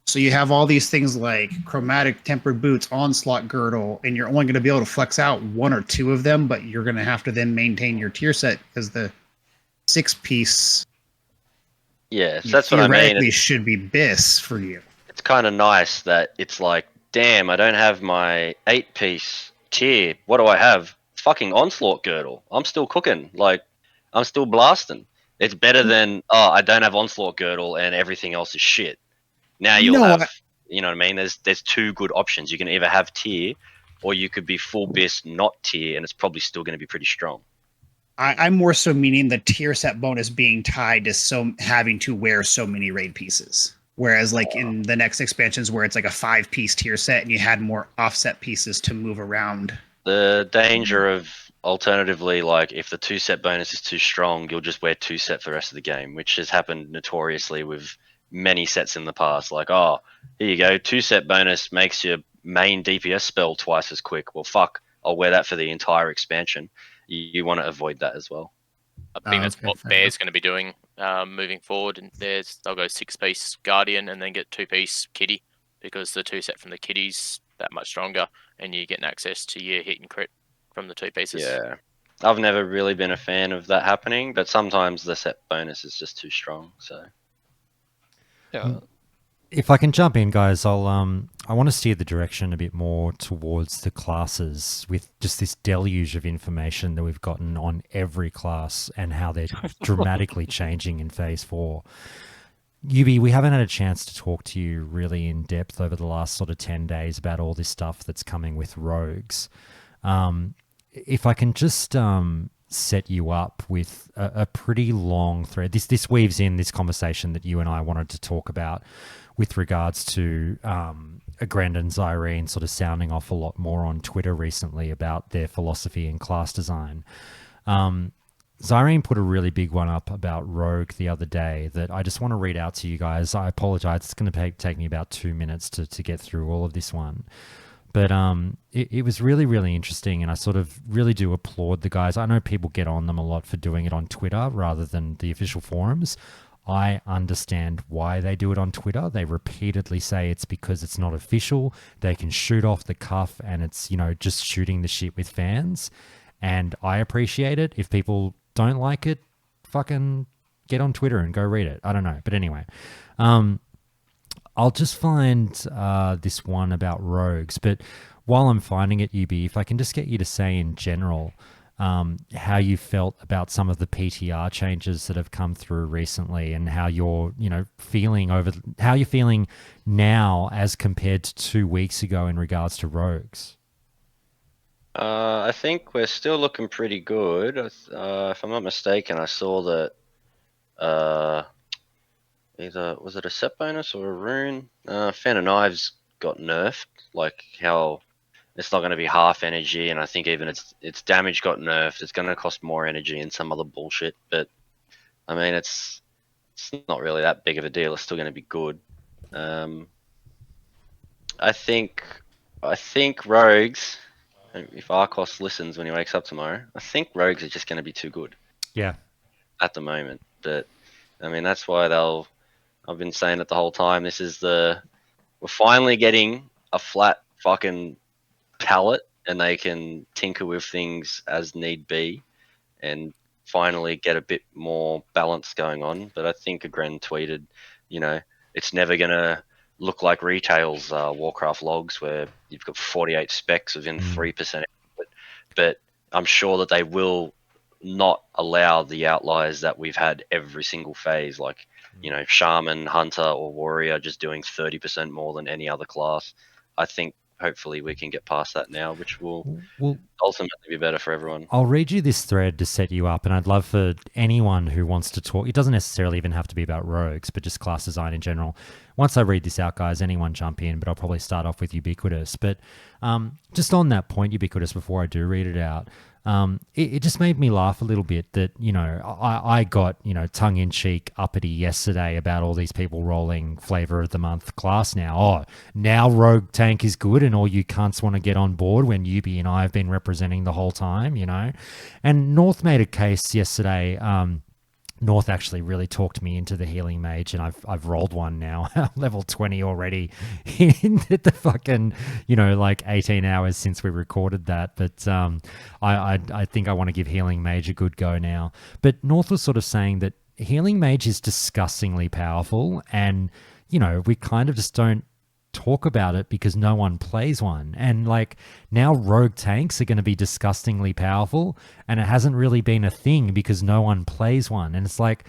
So you have all these things like chromatic tempered boots, onslaught girdle, and you're only going to be able to flex out one or two of them, but you're going to have to then maintain your tier set because the 6-piece Yeah, so that's what I mean. theoretically should be BIS for you. It's kind of nice that it's like, damn, I don't have my 8-piece tier. What do I have? Fucking onslaught girdle. I'm still cooking. Like, I'm still blasting. It's better than, oh, I don't have onslaught girdle and everything else is shit. Now you'll have, you know what I mean? There's two good options. You can either have tier, or you could be full BIS, not tier, and it's probably still going to be pretty strong. I'm more so meaning the tier set bonus being tied to having to wear so many raid pieces. Whereas like in the next expansions where it's like a 5-piece tier set and you had more offset pieces to move around. The danger of alternatively, like if the 2-set bonus is too strong, you'll just wear 2-set for the rest of the game, which has happened notoriously with many sets in the past. Like, oh, here you go, 2-set bonus makes your main DPS spell twice as quick. Well, fuck, I'll wear that for the entire expansion. You want to avoid that as well. I think that's what Bear's going to be doing moving forward. And they'll go 6-piece Guardian and then get 2-piece Kitty, because the 2-set from the Kitty's that much stronger, and you're getting access to your hit and crit from the 2 pieces. Yeah, I've never really been a fan of that happening, but sometimes the set bonus is just too strong. So yeah. If I can jump in, guys, I want to steer the direction a bit more towards the classes with just this deluge of information that we've gotten on every class and how they're dramatically changing in Phase 4. Yubi, we haven't had a chance to talk to you really in depth over the last sort of 10 days about all this stuff that's coming with rogues. If I can just set you up with a pretty long thread. This weaves in this conversation that you and I wanted to talk about with regards to Agrend and Zyrene sort of sounding off a lot more on Twitter recently about their philosophy in class design. Zyrene put a really big one up about Rogue the other day that I just want to read out to you guys. I apologize. It's going to take me about 2 minutes to get through all of this one. But it was really, really interesting, and I sort of really do applaud the guys. I know people get on them a lot for doing it on Twitter rather than the official forums. I understand why they do it on Twitter. They repeatedly say it's because it's not official. They can shoot off the cuff and it's, you know, just shooting the shit with fans. And I appreciate it. If people don't like it, fucking get on Twitter and go read it. I don't know. But anyway, I'll just find this one about rogues. But while I'm finding it, UB, if I can just get you to say in general how you felt about some of the PTR changes that have come through recently and how you're, you know, how you're feeling now as compared to 2 weeks ago in regards to rogues. I think we're still looking pretty good. If I'm not mistaken, I saw that either was it a set bonus or a rune? Fan of Knives got nerfed, like how it's not going to be half energy, and I think even its damage got nerfed. It's going to cost more energy and some other bullshit, but I mean it's not really that big of a deal. It's still going to be good. I think rogues, if Arcos listens when he wakes up tomorrow, I think rogues are just going to be too good. Yeah. At the moment, but I mean that's why I've been saying it the whole time. We're finally getting a flat fucking palette, and they can tinker with things as need be, and finally get a bit more balance going on. But I think Agrend tweeted, you know, it's never gonna look like Retail's Warcraft logs where you've got 48 specs within 3%. But I'm sure that they will not allow the outliers that we've had every single phase, like, you know, Shaman, Hunter, or Warrior just doing 30% more than any other class. I think hopefully we can get past that now, which will Well, ultimately be better for everyone. I'll read you this thread to set you up, and I'd love for anyone who wants to talk. It doesn't necessarily even have to be about rogues, but just class design in general. Once I read this out, guys, anyone jump in, but I'll probably start off with Ubiquitous. But just on that point, Ubiquitous, before I do read it out, it just made me laugh a little bit that, I got, tongue-in-cheek uppity yesterday about all these people rolling Flavor of the Month class now. Oh, now Rogue Tank is good and all you cunts want to get on board when Ubi and I have been representing the whole time, And North made a case yesterday. North actually really talked me into the healing mage, and I've rolled one now, level 20 already in the fucking 18 hours since we recorded that. But I think I want to give healing mage a good go now. But North was sort of saying that healing mage is disgustingly powerful, and we kind of just don't talk about it because no one plays one. And now rogue tanks are going to be disgustingly powerful, and it hasn't really been a thing because no one plays one. And it's like,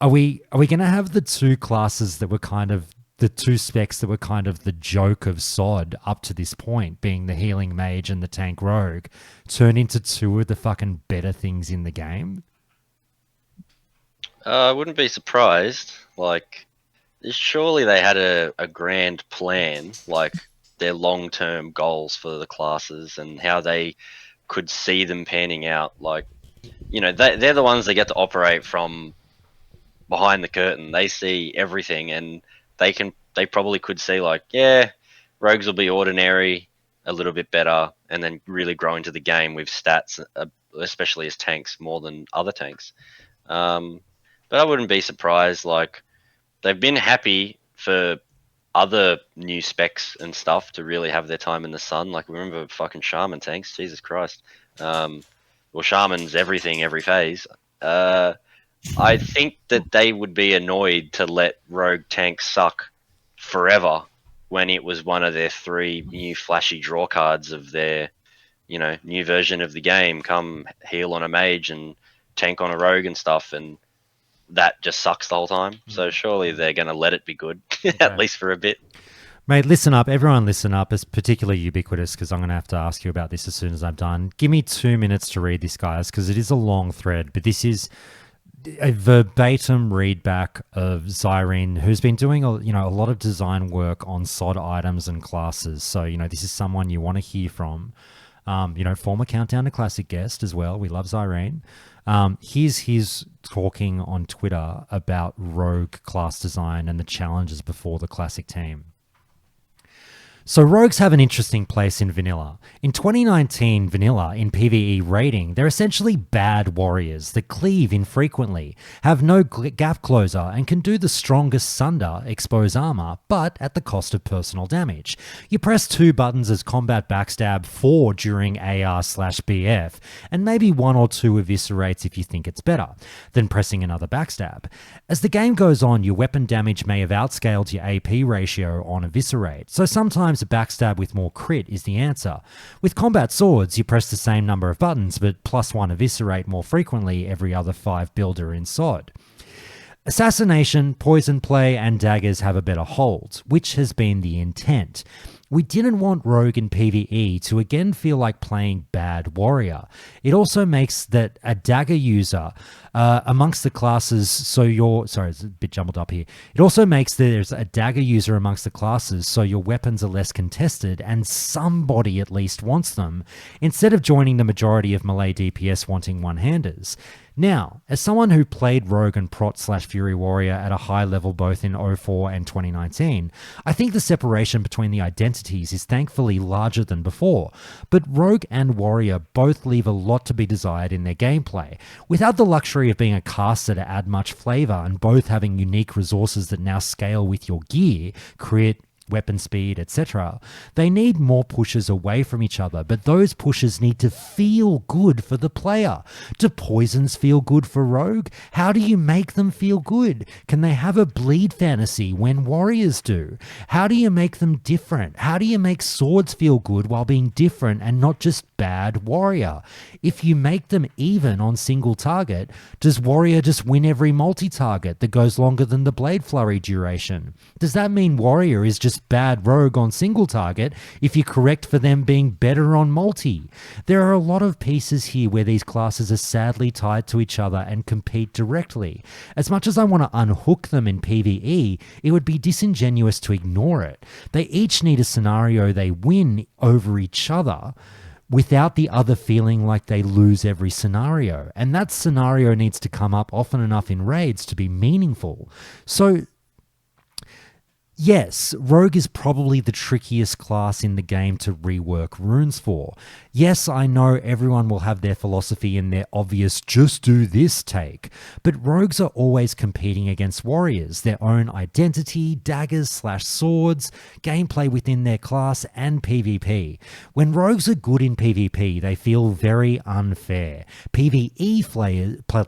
are we going to have the two classes that were kind of the two specs that were kind of the joke of SOD up to this point, being the healing mage and the tank rogue, turn into two of the fucking better things in the game? I wouldn't be surprised. Surely they had a grand plan, their long-term goals for the classes and how they could see them panning out. They're the ones that get to operate from behind the curtain. They see everything, and they probably could see rogues will be ordinary, a little bit better, and then really grow into the game with stats, especially as tanks more than other tanks. But I wouldn't be surprised. They've been happy for other new specs and stuff to really have their time in the sun. Remember fucking Shaman tanks? Jesus Christ. Shaman's everything, every phase. I think that they would be annoyed to let rogue tanks suck forever when it was one of their 3 new flashy draw cards of their, new version of the game. Come heal on a mage and tank on a rogue and stuff, and that just sucks the whole time. So surely they're going to let it be good, at least for a bit. Mate, listen up. Everyone listen up. It's particularly Ubiquitous because I'm going to have to ask you about this as soon as I'm done. Give me 2 minutes to read this, guys, because it is a long thread, but this is a verbatim readback of Zyrene, who's been doing a lot of design work on SOD items and classes. So, this is someone you want to hear from. Former Countdown to Classic guest as well. We love Zyrene. Here's his talking on Twitter about rogue class design and the challenges before the classic team. So rogues have an interesting place in vanilla. In 2019 vanilla in PvE raiding, they're essentially bad warriors that cleave infrequently, have no gap closer, and can do the strongest sunder, expose armor, but at the cost of personal damage. You press 2 buttons as combat backstab, 4 during AR/BF, and maybe 1 or 2 eviscerates if you think it's better than pressing another backstab. As the game goes on, your weapon damage may have outscaled your AP ratio on eviscerate, so sometimes a backstab with more crit is the answer. With combat swords, you press the same number of buttons, but +1 eviscerate more frequently every other 5 builder in SOD. Assassination, poison play, and daggers have a better hold, which has been the intent. We didn't want Rogue in PvE to again feel like playing bad warrior. It also makes that a dagger user amongst the classes, sorry, it's a bit jumbled up here. It also makes that there's a dagger user amongst the classes, so your weapons are less contested and somebody at least wants them, instead of joining the majority of melee DPS wanting one-handers. Now, as someone who played Rogue and Prot/Fury Warrior at a high level both in 04 and 2019, I think the separation between the identities is thankfully larger than before, but Rogue and Warrior both leave a lot to be desired in their gameplay. Without the luxury of being a caster to add much flavour and both having unique resources that now scale with your gear, crit, weapon speed, etc. They need more pushes away from each other, but those pushes need to feel good for the player. Do poisons feel good for Rogue? How do you make them feel good? Can they have a bleed fantasy when warriors do? How do you make them different? How do you make swords feel good while being different and not just bad warrior? If you make them even on single target, does warrior just win every multi-target that goes longer than the blade flurry duration? Does that mean warrior is just bad rogue on single target if you correct for them being better on multi. There are a lot of pieces here where these classes are sadly tied to each other and compete directly. As much as I want to unhook them in PvE, it would be disingenuous to ignore it. They each need a scenario they win over each other, without the other feeling like they lose every scenario. And that scenario needs to come up often enough in raids to be meaningful. So, yes, Rogue is probably the trickiest class in the game to rework runes for. Yes, I know everyone will have their philosophy and their obvious just do this take, but rogues are always competing against warriors, their own identity, daggers/swords, gameplay within their class, and PvP. When rogues are good in PvP, they feel very unfair. PvE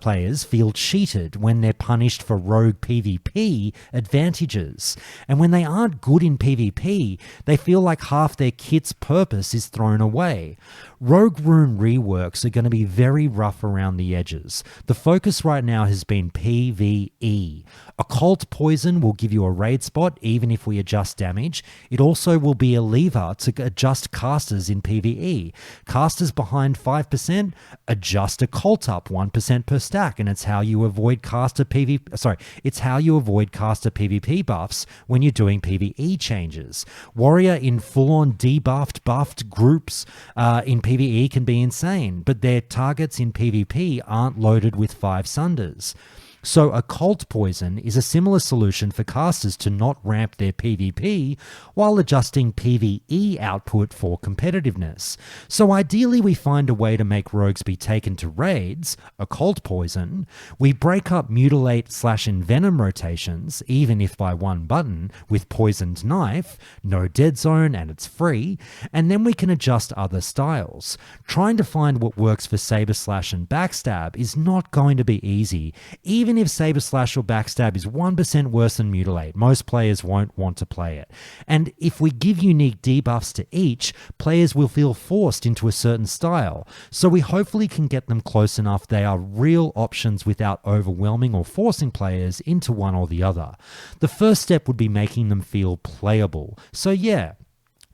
players feel cheated when they're punished for rogue PvP advantages. And when they aren't good in PvP, they feel like half their kit's purpose is thrown away. Rogue rune reworks are going to be very rough around the edges. The focus right now has been PvE. Occult Poison will give you a raid spot even if we adjust damage. It also will be a lever to adjust casters in PvE. Casters behind 5%, adjust Occult up 1% per stack, and it's how you avoid it's how you avoid caster PvP buffs when you're doing PvE changes. Warrior in full-on debuffed, buffed groups in PvE can be insane, but their targets in PvP aren't loaded with 5 sunders. So Occult Poison is a similar solution for casters to not ramp their PvP while adjusting PvE output for competitiveness. So ideally we find a way to make rogues be taken to raids, Occult Poison, we break up Mutilate/Envenom rotations, even if by one button, with Poisoned Knife, no dead zone and it's free, and then we can adjust other styles. Trying to find what works for Saber Slash and Backstab is not going to be easy, even if Saber Slash or Backstab is 1% worse than Mutilate, most players won't want to play it. And if we give unique debuffs to each, players will feel forced into a certain style. So we hopefully can get them close enough they are real options without overwhelming or forcing players into one or the other. The first step would be making them feel playable. So yeah,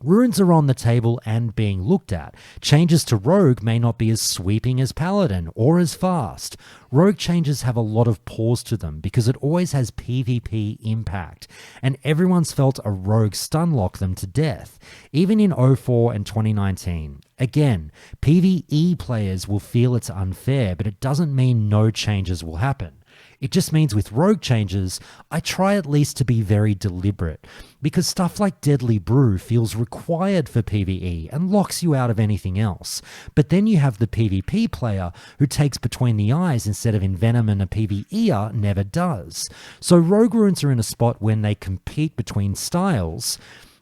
runes are on the table and being looked at. Changes to Rogue may not be as sweeping as Paladin or as fast. Rogue changes have a lot of pause to them because it always has PvP impact, and everyone's felt a Rogue stunlock them to death, even in 04 and 2019. Again, PvE players will feel it's unfair, but it doesn't mean no changes will happen. It just means with rogue changes, I try at least to be very deliberate, because stuff like Deadly Brew feels required for PvE and locks you out of anything else. But then you have the PvP player who takes between the eyes instead of Envenom, and a PvEer never does. So rogue runes are in a spot when they compete between styles,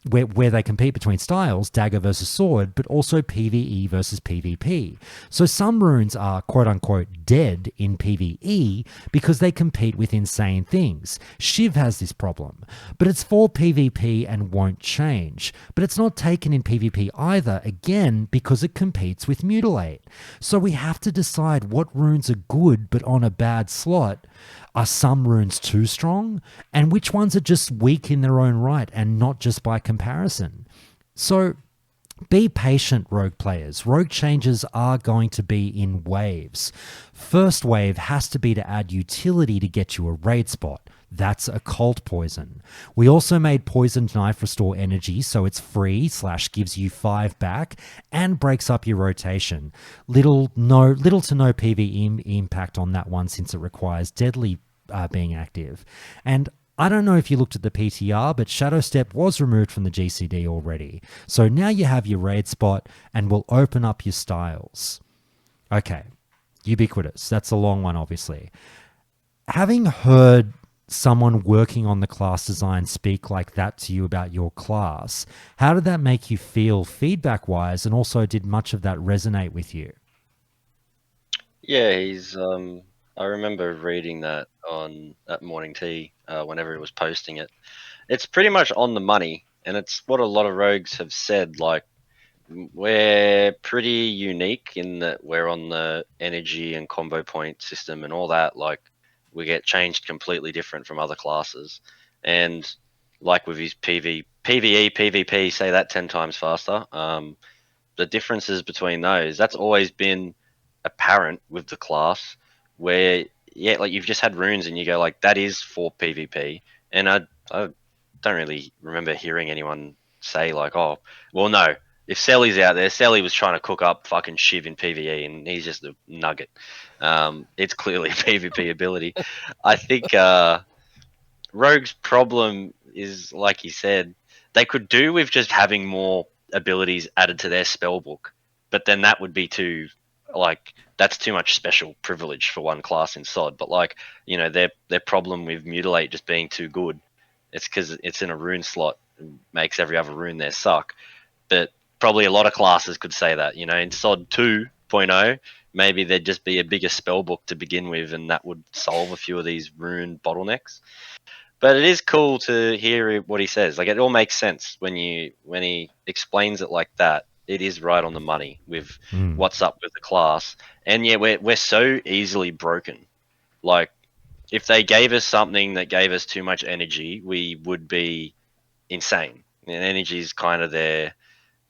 where they compete between styles, dagger versus sword, but also PvE versus PvP. So some runes are quote-unquote dead in PvE because they compete with insane things. Shiv has this problem, but it's for PvP and won't change. But it's not taken in PvP either, again, because it competes with Mutilate. So we have to decide what runes are good but on a bad slot. Are some runes too strong? And which ones are just weak in their own right and not just by comparison? So be patient, rogue players. Rogue changes are going to be in waves. First wave has to be to add utility to get you a raid spot. That's Occult Poison. We also made Poisoned Knife restore energy, so it's free / gives you 5 back and breaks up your rotation. Little to no PvE impact on that one, since it requires Deadly being active. And I don't know if you looked at the PTR, but Shadow Step was removed from the GCD already. So now you have your raid spot and will open up your styles. Okay, Ubiquitous. That's a long one, obviously. Having heard someone working on the class design speak like that to you about your class, how did that make you feel feedback-wise, and also did much of that resonate with you? Yeah, I remember reading that at Morning Tea whenever he was posting it. It's pretty much on the money, and it's what a lot of rogues have said. Like, we're pretty unique in that we're on the energy and combo point system and all that. Like, we get changed completely different from other classes. And like with his PvE, PvP, say that 10 times faster. The differences between those, that's always been apparent with the class, where yeah, like you've just had runes and you go like that is for PvP, and I don't really remember hearing anyone say like, oh, well, no. If Selly's out there, Sally was trying to cook up fucking Shiv in PvE, and he's just a nugget. It's clearly a PvP ability. I think Rogue's problem is, like he said, they could do with just having more abilities added to their spell book, but then that would be too, like, that's too much special privilege for one class in SOD. But like, you know, their problem with Mutilate just being too good, it's because it's in a rune slot, and makes every other rune there suck. But probably a lot of classes could say that, you know, in SOD 2.0, maybe there'd just be a bigger spell book to begin with, and that would solve a few of these rune bottlenecks. But it is cool to hear what he says. Like, it all makes sense when he explains it like that. It is right on the money with what's up with the class. And yeah, we're so easily broken. Like, if they gave us something that gave us too much energy, we would be insane. And energy is kind of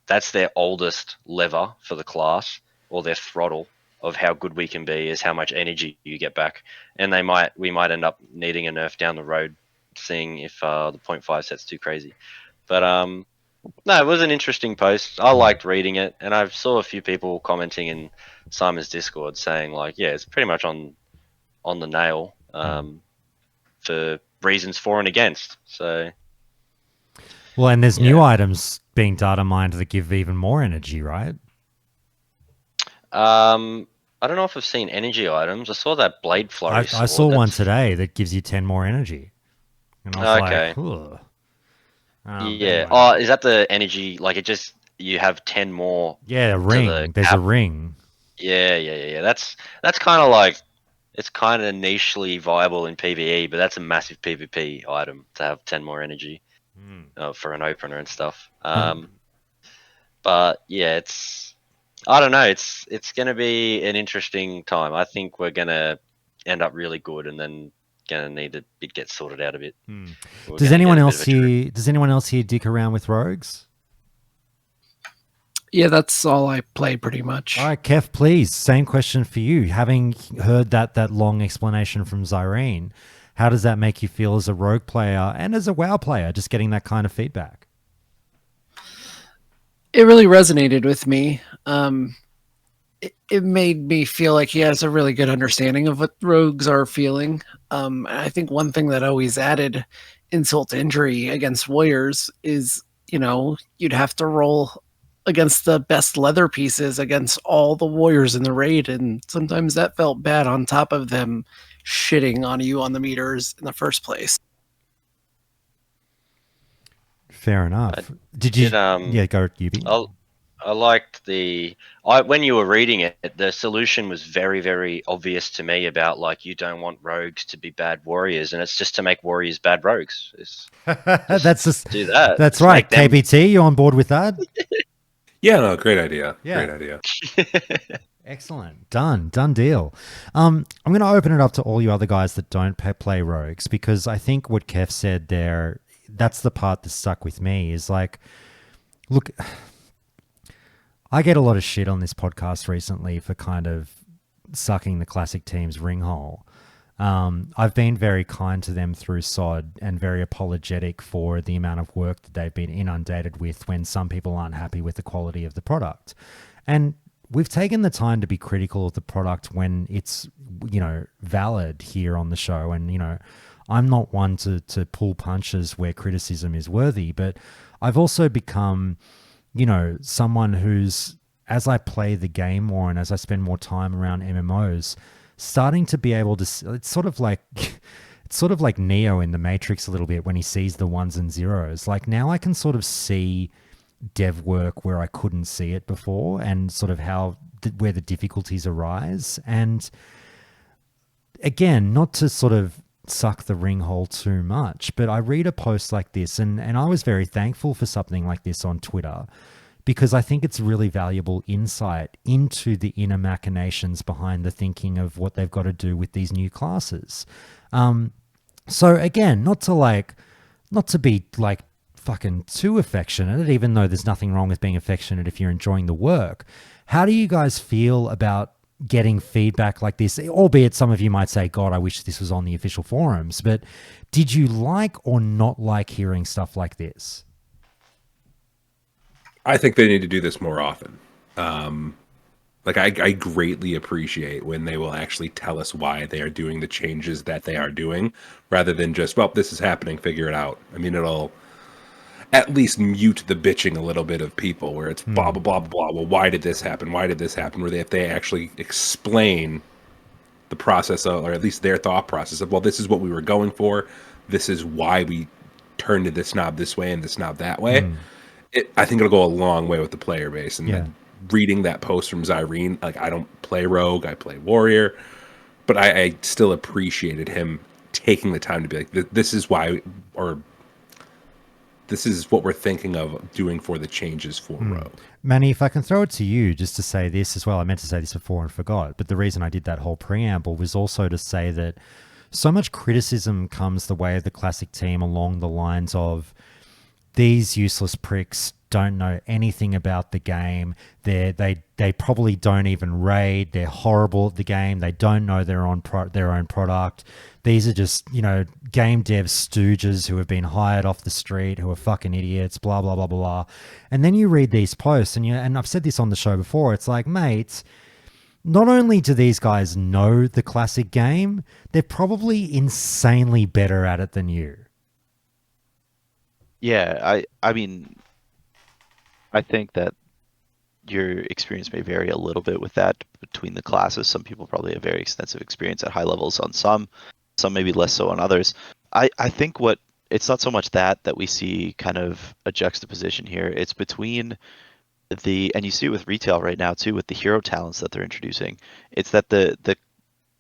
that's their oldest lever for the class, or their throttle of how good we can be is how much energy you get back. And we might end up needing a nerf down the road, seeing if the 0.5 set's too crazy. But no, it was an interesting post. I liked reading it, and I saw a few people commenting in Simon's Discord saying like, yeah, it's pretty much on the nail for reasons for and against. So, well, and there's new items being data mined that give even more energy, right? I don't know if I've seen energy items. I saw that blade flurry. I saw one today that gives you 10 more energy. And I was like, ugh. Yeah. Anyway. Oh, is that the energy? Like, it just, you have 10 more. Yeah, a ring. There's a ring. Yeah. That's kind of like, it's kind of nichely viable in PvE, but that's a massive PvP item to have 10 more energy for an opener and stuff. But yeah, I don't know. It's going to be an interesting time. I think we're going to end up really good, and then going to need to get sorted out a bit. Does anyone else here dick around with rogues? Yeah, that's all I play pretty much. All right, Kev, please. Same question for you. Having heard that long explanation from Zyrene, how does that make you feel as a rogue player and as a WoW player, just getting that kind of feedback? It really resonated with me. It made me feel like he has a really good understanding of what rogues are feeling. I think one thing that always added insult to injury against warriors is, you know, you'd have to roll against the best leather pieces against all the warriors in the raid, and sometimes that felt bad on top of them shitting on you on the meters in the first place. Fair enough. Did you? Yeah, go, Yubi. I liked when you were reading it, the solution was very, very obvious to me about, like, you don't want rogues to be bad warriors, and it's just to make warriors bad rogues. That's just do that. That's right. KBT, you on board with that? Yeah, no, great idea. Yeah. Great idea. Excellent. Done deal. I'm going to open it up to all you other guys that don't play rogues, because I think what Kev said there, that's the part that stuck with me, is like, look, I get a lot of shit on this podcast recently for kind of sucking the classic team's ring hole. I've been very kind to them through SOD and very apologetic for the amount of work that they've been inundated with when some people aren't happy with the quality of the product. And we've taken the time to be critical of the product when it's, you know, valid here on the show. And, you know, I'm not one to pull punches where criticism is worthy, but I've also become, you know, someone who's, as I play the game more and as I spend more time around MMOs, starting to be able to, it's sort of like Neo in the Matrix a little bit when he sees the ones and zeros. Like, now I can sort of see dev work where I couldn't see it before, and sort of where the difficulties arise. And again, not to sort of suck the ring hole too much, but I read a post like this, and I was very thankful for something like this on Twitter, because I think it's really valuable insight into the inner machinations behind the thinking of what they've got to do with these new classes. So again, not to not to be like fucking too affectionate, even though there's nothing wrong with being affectionate if you're enjoying the work. How do you guys feel about getting feedback like this? Albeit some of you might say, God, I wish this was on the official forums, but did you like or not like hearing stuff like this? I think they need to do this more often. Like I greatly appreciate when they will actually tell us why they are doing the changes that they are doing, rather than just, well, this is happening, figure it out. I mean, it'll at least mute the bitching a little bit of people where it's blah, blah, blah, blah. Well, why did this happen? Why did this happen? Where if they actually explain the process of, or at least their thought process of, well, this is what we were going for. This is why we turned this knob this way and this knob that way. I think it'll go a long way with the player base. And like, reading that post from Zyrene, like, I don't play Rogue, I play Warrior, but I still appreciated him taking the time to be like, this is why, or this is what we're thinking of doing for the changes for Rogue. Manny, if I can throw it to you just to say this as well, I meant to say this before and forgot, but the reason I did that whole preamble was also to say that so much criticism comes the way of the Classic team along the lines of, these useless pricks don't know anything about the game. They probably don't even raid. They're horrible at the game. They don't know their own product. These are just, game dev stooges who have been hired off the street, who are fucking idiots, blah, blah, blah, blah, blah. And then you read these posts and I've said this on the show before, it's like, mate, not only do these guys know the Classic game, they're probably insanely better at it than you. Yeah, I mean, I think that your experience may vary a little bit with that between the classes. Some people probably have very extensive experience at high levels on some maybe less so on others. I think it's not so much that we see kind of a juxtaposition here. It's between and you see it with retail right now too, with the hero talents that they're introducing. It's that the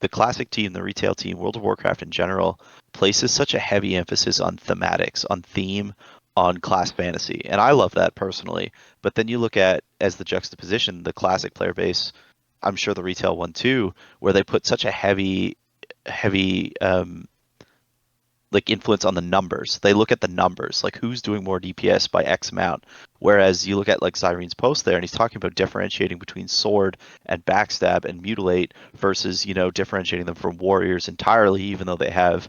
Classic team, the retail team, World of Warcraft in general, places such a heavy emphasis on thematics, on theme, on class fantasy. And I love that personally. But then you look at, as the juxtaposition, the Classic player base, I'm sure the retail one too, where they put such a heavy like influence on the numbers. They look at the numbers, like who's doing more DPS by X amount. Whereas you look at like Zyrene's post there, and he's talking about differentiating between sword and backstab and mutilate versus, differentiating them from warriors entirely, even though they have,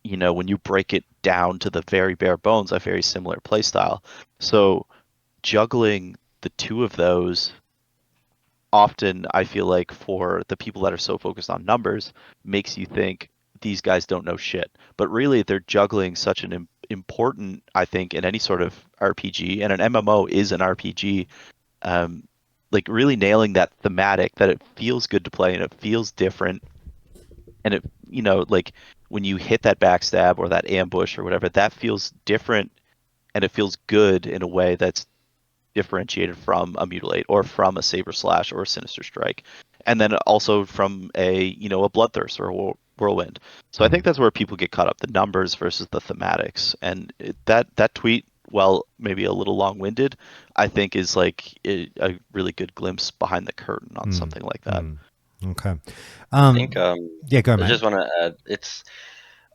when you break it down to the very bare bones, a very similar playstyle. So juggling the two of those, often I feel like for the people that are so focused on numbers, makes you think these guys don't know shit. But really, they're juggling such an important, I think, in any sort of RPG, and an MMO is an RPG, like really nailing that thematic, that it feels good to play and it feels different. And it, like when you hit that backstab or that ambush or whatever, that feels different and it feels good in a way that's differentiated from a mutilate or from a saber slash or a sinister strike, and then also from a a bloodthirst or a whirlwind. So I think that's where people get caught up, the numbers versus the thematics. And that tweet, while maybe a little long-winded, I think is like a really good glimpse behind the curtain on something like that. Okay. I think yeah, go, man. I just want to add,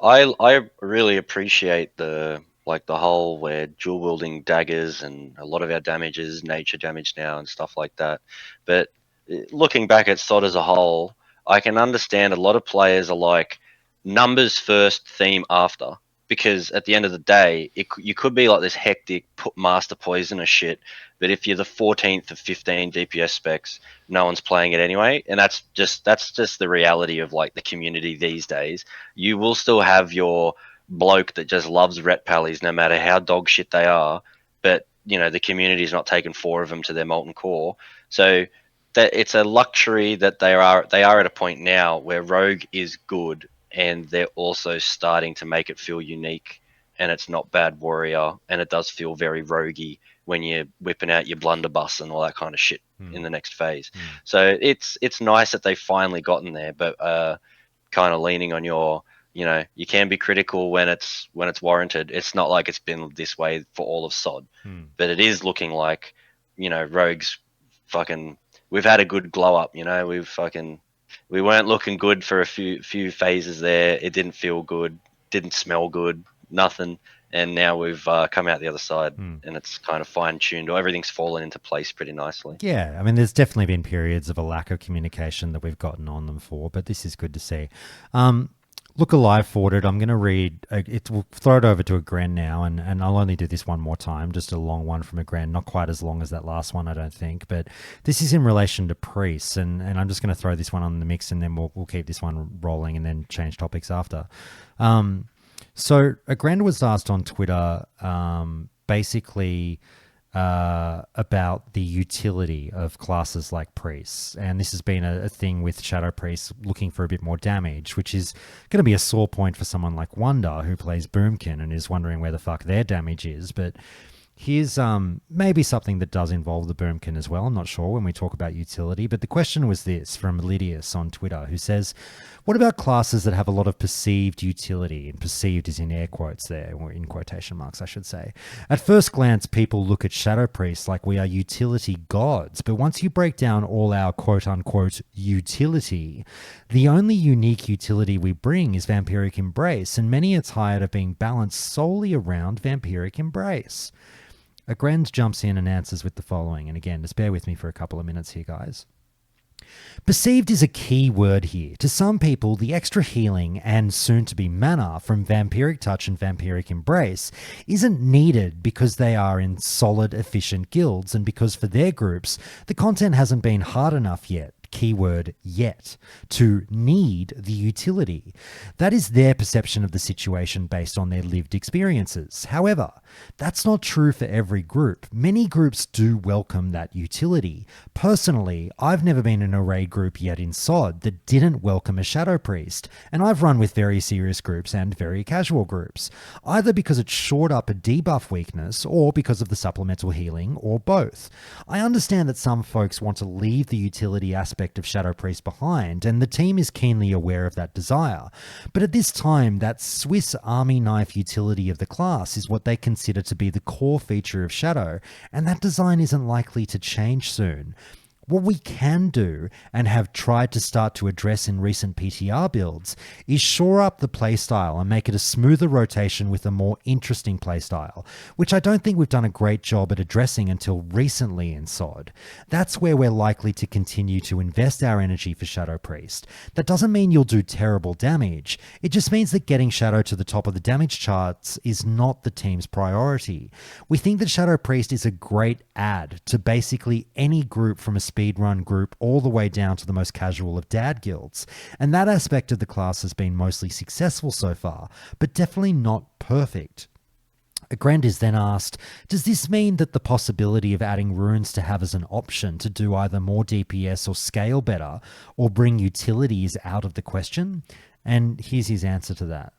I really appreciate the whole where dual wielding daggers, and a lot of our damage is nature damage now and stuff like that. But looking back at SOD as a whole, I can understand a lot of players are like, numbers first, theme after. Because at the end of the day, you could be like this hectic master poisoner shit, but if you're the 14th of 15 DPS specs, no one's playing it anyway, and that's just the reality of like the community these days. You will still have your bloke that just loves ret pallies, no matter how dog shit they are, but the community's not taking 4 of them to their molten core, so that it's a luxury that they are at a point now where Rogue is good, and they're also starting to make it feel unique, and it's not bad warrior, and it does feel very roguey when you're whipping out your blunderbuss and all that kind of shit in the next phase. So it's nice that they've finally gotten there, but kind of leaning on your, you can be critical when it's warranted. It's not like it's been this way for all of SOD, but it is looking like, Rogue's fucking, we've had a good glow up, we weren't looking good for a few phases there. It didn't feel good, didn't smell good, nothing. and now we've come out the other side, and it's kind of fine-tuned, or everything's fallen into place pretty nicely. Yeah, I mean, there's definitely been periods of a lack of communication that we've gotten on them for, but this is good to see. Look alive forwarded. I'm going to read it. We'll throw it over to Agren now, and I'll only do this one more time, just a long one from Agren, not quite as long as that last one, I don't think, but this is in relation to priests, and I'm just going to throw this one on the mix, and then we'll keep this one rolling and then change topics after. So Agren was asked on Twitter, basically about the utility of classes like priests, and this has been a thing with shadow priests looking for a bit more damage, which is going to be a sore point for someone like Wonder, who plays Boomkin and is wondering where the fuck their damage is. But here's maybe something that does involve the Boomkin as well. I'm not sure when we talk about utility, but the question was this from Lydius on Twitter, who says, what about classes that have a lot of perceived utility? And perceived is in air quotes there, or in quotation marks, I should say. At first glance, people look at Shadow Priests like we are utility gods, but once you break down all our quote-unquote utility, the only unique utility we bring is Vampiric Embrace, and many are tired of being balanced solely around Vampiric Embrace. Agrend jumps in and answers with the following, and again, just bear with me for a couple of minutes here, guys. Perceived is a key word here. To some people, the extra healing and soon-to-be mana from Vampiric Touch and Vampiric Embrace isn't needed because they are in solid, efficient guilds, and because for their groups, the content hasn't been hard enough yet. Keyword yet, to need the utility. That is their perception of the situation based on their lived experiences. However, that's not true for every group. Many groups do welcome that utility. Personally, I've never been in a raid group yet in SOD that didn't welcome a Shadow Priest, and I've run with very serious groups and very casual groups, either because it shored up a debuff weakness or because of the supplemental healing, or both. I understand that some folks want to leave the utility aspect of Shadow Priest behind, and the team is keenly aware of that desire. But at this time, that Swiss Army knife utility of the class is what they consider to be the core feature of Shadow, and that design isn't likely to change soon. What we can do, and have tried to start to address in recent PTR builds, is shore up the playstyle and make it a smoother rotation with a more interesting playstyle, which I don't think we've done a great job at addressing until recently in SOD. That's where we're likely to continue to invest our energy for Shadow Priest. That doesn't mean you'll do terrible damage, it just means that getting Shadow to the top of the damage charts is not the team's priority. We think that Shadow Priest is a great add to basically any group from a speedrun group all the way down to the most casual of dad guilds, and that aspect of the class has been mostly successful so far, but definitely not perfect. Agrend is then asked, does this mean that the possibility of adding runes to have as an option to do either more DPS or scale better, or bring utility is out of the question? And here's his answer to that.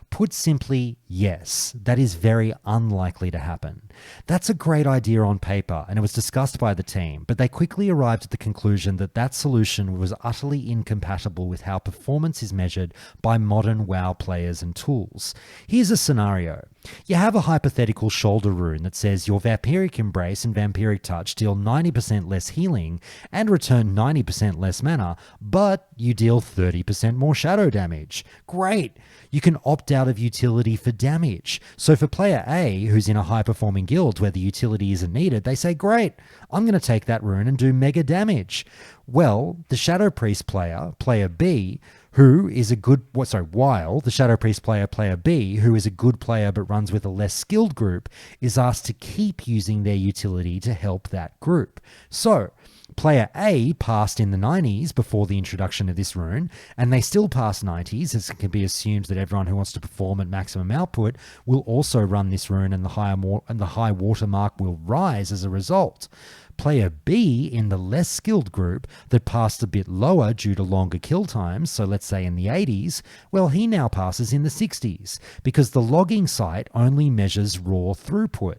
Put simply, yes, that is very unlikely to happen. That's a great idea on paper, and it was discussed by the team, but they quickly arrived at the conclusion that that solution was utterly incompatible with how performance is measured by modern WoW players and tools. Here's a scenario. You have a hypothetical shoulder rune that says your Vampiric Embrace and Vampiric Touch deal 90% less healing and return 90% less mana, but you deal 30% more shadow damage. Great! You can opt out of utility for damage. So for player A, who's in a high-performing guild where the utility isn't needed, they say, great, I'm going to take that rune and do mega damage. Well, the Shadow Priest player, player B, who is a good, while the Shadow Priest player, player B, who is a good player but runs with a less skilled group, is asked to keep using their utility to help that group. So, player A passed in the 90s before the introduction of this rune, and they still pass 90s, as it can be assumed that everyone who wants to perform at maximum output will also run this rune, and the high watermark will rise as a result. Player B in the less skilled group that passed a bit lower due to longer kill times, so let's say in the 80s, well, he now passes in the 60s, because the logging site only measures raw throughput.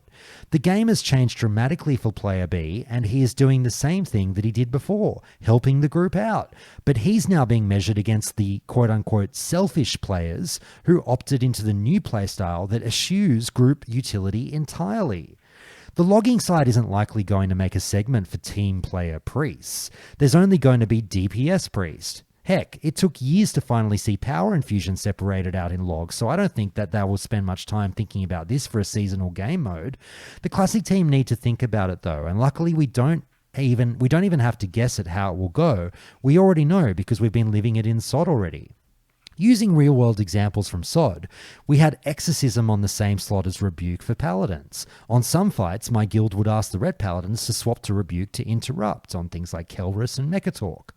The game has changed dramatically for player B, and he is doing the same thing that he did before, helping the group out. But he's now being measured against the quote-unquote selfish players who opted into the new playstyle that eschews group utility entirely. The logging side isn't likely going to make a segment for team player priests. There's only going to be DPS priest. Heck, it took years to finally see power infusion separated out in logs, so I don't think that they will spend much time thinking about this for a seasonal game mode. The Classic team need to think about it though, and luckily we don't even have to guess at how it will go. We already know because we've been living it in SOD already. Using real-world examples from SOD, we had Exorcism on the same slot as Rebuke for Paladins. On some fights, my guild would ask the Red Paladins to swap to Rebuke to interrupt on things like Kelrus and Mechatalk.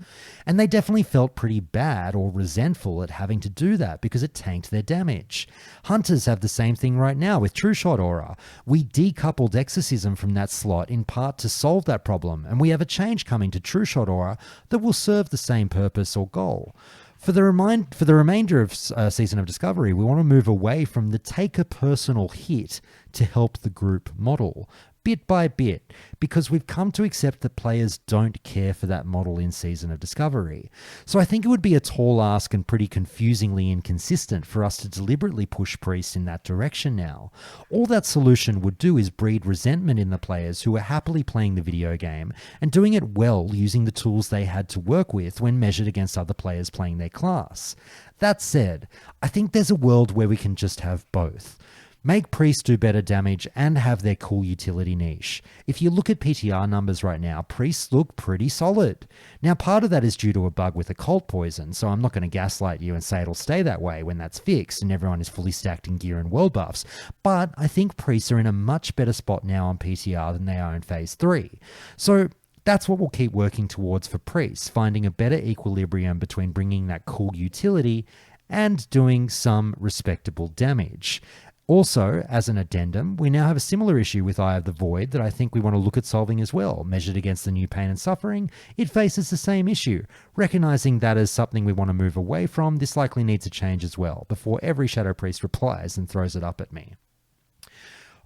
And they definitely felt pretty bad or resentful at having to do that because it tanked their damage. Hunters have the same thing right now with True Shot Aura. We decoupled Exorcism from that slot in part to solve that problem, and we have a change coming to True Shot Aura that will serve the same purpose or goal. For the remainder of Season of Discovery, we want to move away from the take a personal hit to help the group model, bit by bit, because we've come to accept that players don't care for that model in Season of Discovery. So I think it would be a tall ask and pretty confusingly inconsistent for us to deliberately push Priest in that direction now. All that solution would do is breed resentment in the players who are happily playing the video game and doing it well using the tools they had to work with when measured against other players playing their class. That said, I think there's a world where we can just have both. Make priests do better damage and have their cool utility niche. If you look at PTR numbers right now, priests look pretty solid. Now, part of that is due to a bug with occult poison, so I'm not going to gaslight you and say it'll stay that way when that's fixed and everyone is fully stacked in gear and world buffs. But I think priests are in a much better spot now on PTR than they are in Phase 3. So that's what we'll keep working towards for priests, finding a better equilibrium between bringing that cool utility and doing some respectable damage. Also, as an addendum, we now have a similar issue with Eye of the Void that I think we want to look at solving as well. Measured against the new pain and suffering, it faces the same issue. Recognizing that as something we want to move away from, this likely needs a change as well, before every Shadow Priest replies and throws it up at me.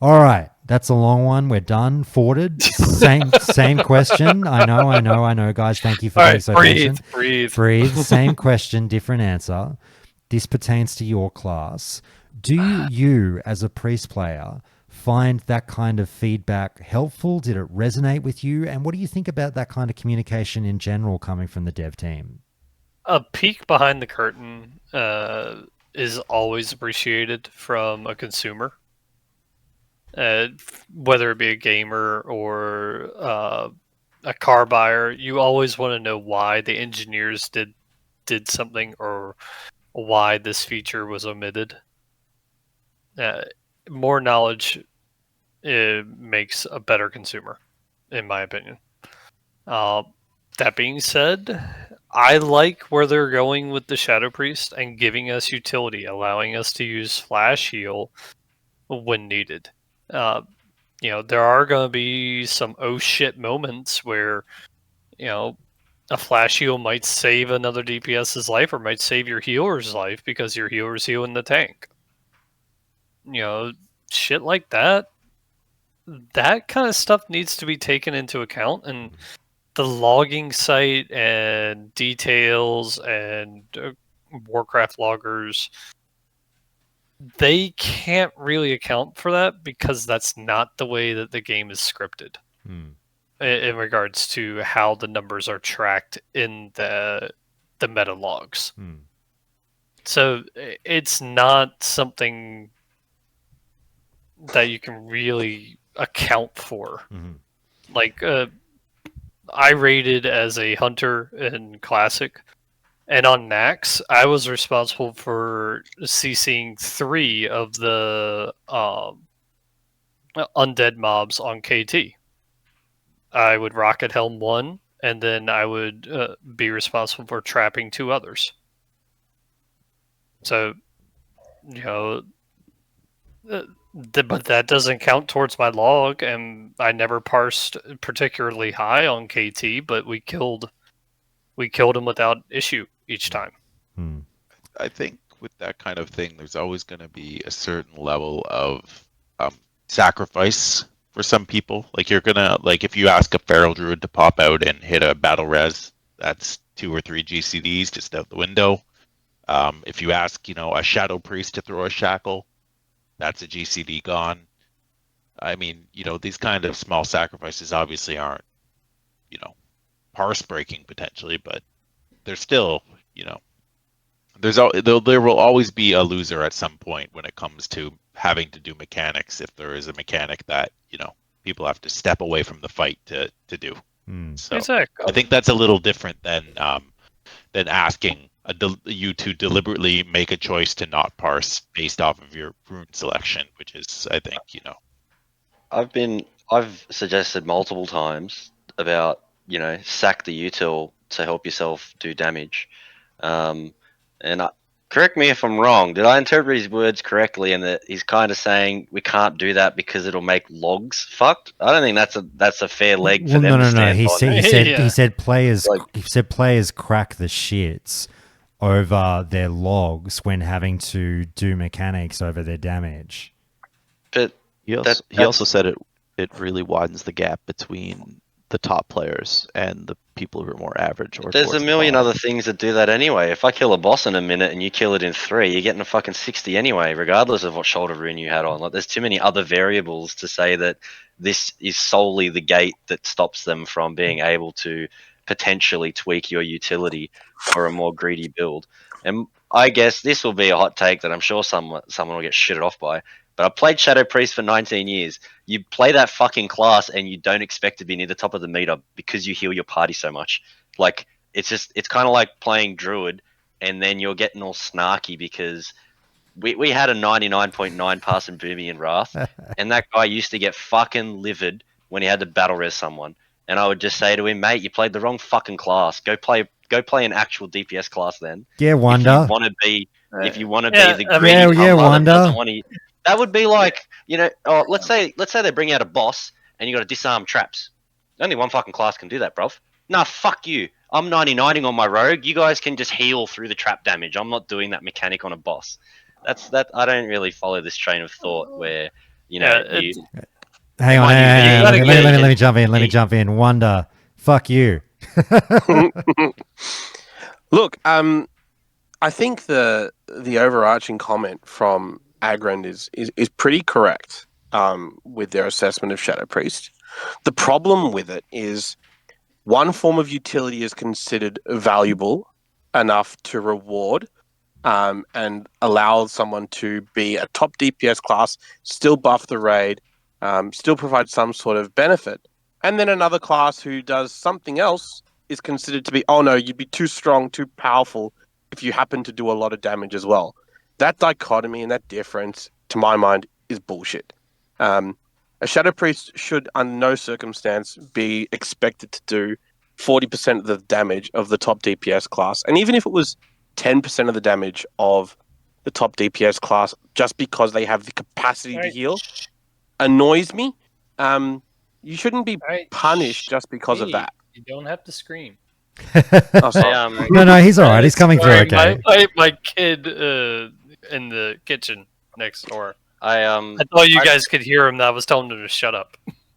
All right, that's a long one. We're done. Forwarded. Same question. I know, guys. Thank you for being so patient. Breathe. Same question, different answer. This pertains to your class. Do you, as a priest player, find that kind of feedback helpful? Did it resonate with you? And what do you think about that kind of communication in general coming from the dev team? A peek behind the curtain is always appreciated from a consumer. Whether it be a gamer or a car buyer, you always want to know why the engineers did something or why this feature was omitted. More knowledge makes a better consumer, in my opinion. That being said, I like where they're going with the Shadow Priest and giving us utility, allowing us to use Flash Heal when needed. There are going to be some oh shit moments where, a Flash Heal might save another DPS's life or might save your healer's life because your healer's healing the tank. Shit like that. That kind of stuff needs to be taken into account, and the logging site and details and Warcraft loggers, they can't really account for that because that's not the way that the game is scripted in regards to how the numbers are tracked in the meta logs. So it's not something that you can really account for. Like, I rated as a hunter in Classic, and on Nax, I was responsible for CCing 3 of the undead mobs on KT. I would rocket helm 1, and then I would be responsible for trapping 2 others. So, but that doesn't count towards my log, and I never parsed particularly high on KT, but we killed him without issue each time. I think with that kind of thing, there's always going to be a certain level of sacrifice for some people. Like if you ask a feral druid to pop out and hit a battle res, that's 2 or 3 GCDs just out the window. If you ask, a shadow priest to throw a shackle, that's a GCD gone. I mean, these kind of small sacrifices obviously aren't, parse breaking potentially, but they're still there will always be a loser at some point when it comes to having to do mechanics. If there is a mechanic that people have to step away from the fight to do. So Exactly. I think that's a little different than asking you to deliberately make a choice to not parse based off of your rune selection, which is, I think, I've suggested multiple times about sack the util to help yourself do damage, and correct me if I'm wrong. Did I interpret his words correctly? In that he's kind of saying we can't do that because it'll make logs fucked. I don't think that's a fair leg for them to stand He on. said Yeah. he said players crack the shits over their logs when having to do mechanics over their damage. But He also said it really widens the gap between the top players and the people who are more average. Or there's a towards the million bottom. other things that do that anyway. If I kill a boss in a minute and you kill it in 3, you're getting a fucking 60 anyway, regardless of what shoulder rune you had on. Like, there's too many other variables to say that this is solely the gate that stops them from being able to potentially tweak your utility for a more greedy build. And I guess this will be a hot take that I'm sure someone will get shitted off by. But I played Shadow Priest for 19 years. You play that fucking class and you don't expect to be near the top of the meter because you heal your party so much. Like, it's kind of like playing Druid and then you're getting all snarky because we had a 99.9 pass in Boomy and Wrath, and that guy used to get fucking livid when he had to battle res someone. And I would just say to him, mate, you played the wrong fucking class. Go play an actual DPS class then. Yeah, Wonder. If you want to Yeah, be the I greedy mean- tumbler that Wonder. doesn't want to, that would be like, let's say they bring out a boss and you got to disarm traps. Only one fucking class can do that, bruv. Nah, fuck you. I'm 99ing on my rogue. You guys can just heal through the trap damage. I'm not doing that mechanic on a boss. That I don't really follow this train of thought where Hang on. Let me jump in. Let me jump in. Wonder. Fuck you. Look, I think the overarching comment from Agrand is pretty correct with their assessment of Shadow Priest. The problem with it is one form of utility is considered valuable enough to reward and allow someone to be a top DPS class, still buff the raid, still provide some sort of benefit. And then another class who does something else is considered to be, oh no, you'd be too strong, too powerful if you happen to do a lot of damage as well. That dichotomy and that difference, to my mind, is bullshit. A Shadow Priest should, under no circumstance, be expected to do 40% of the damage of the top DPS class. And even if it was 10% of the damage of the top DPS class, just because they have the capacity to heal, annoys me. You shouldn't be punished just because of that. You don't have to scream. Oh, sorry. No, he's all right. He's coming through okay. My kid in the kitchen next door. I thought you guys could hear him. That I was telling him to shut up.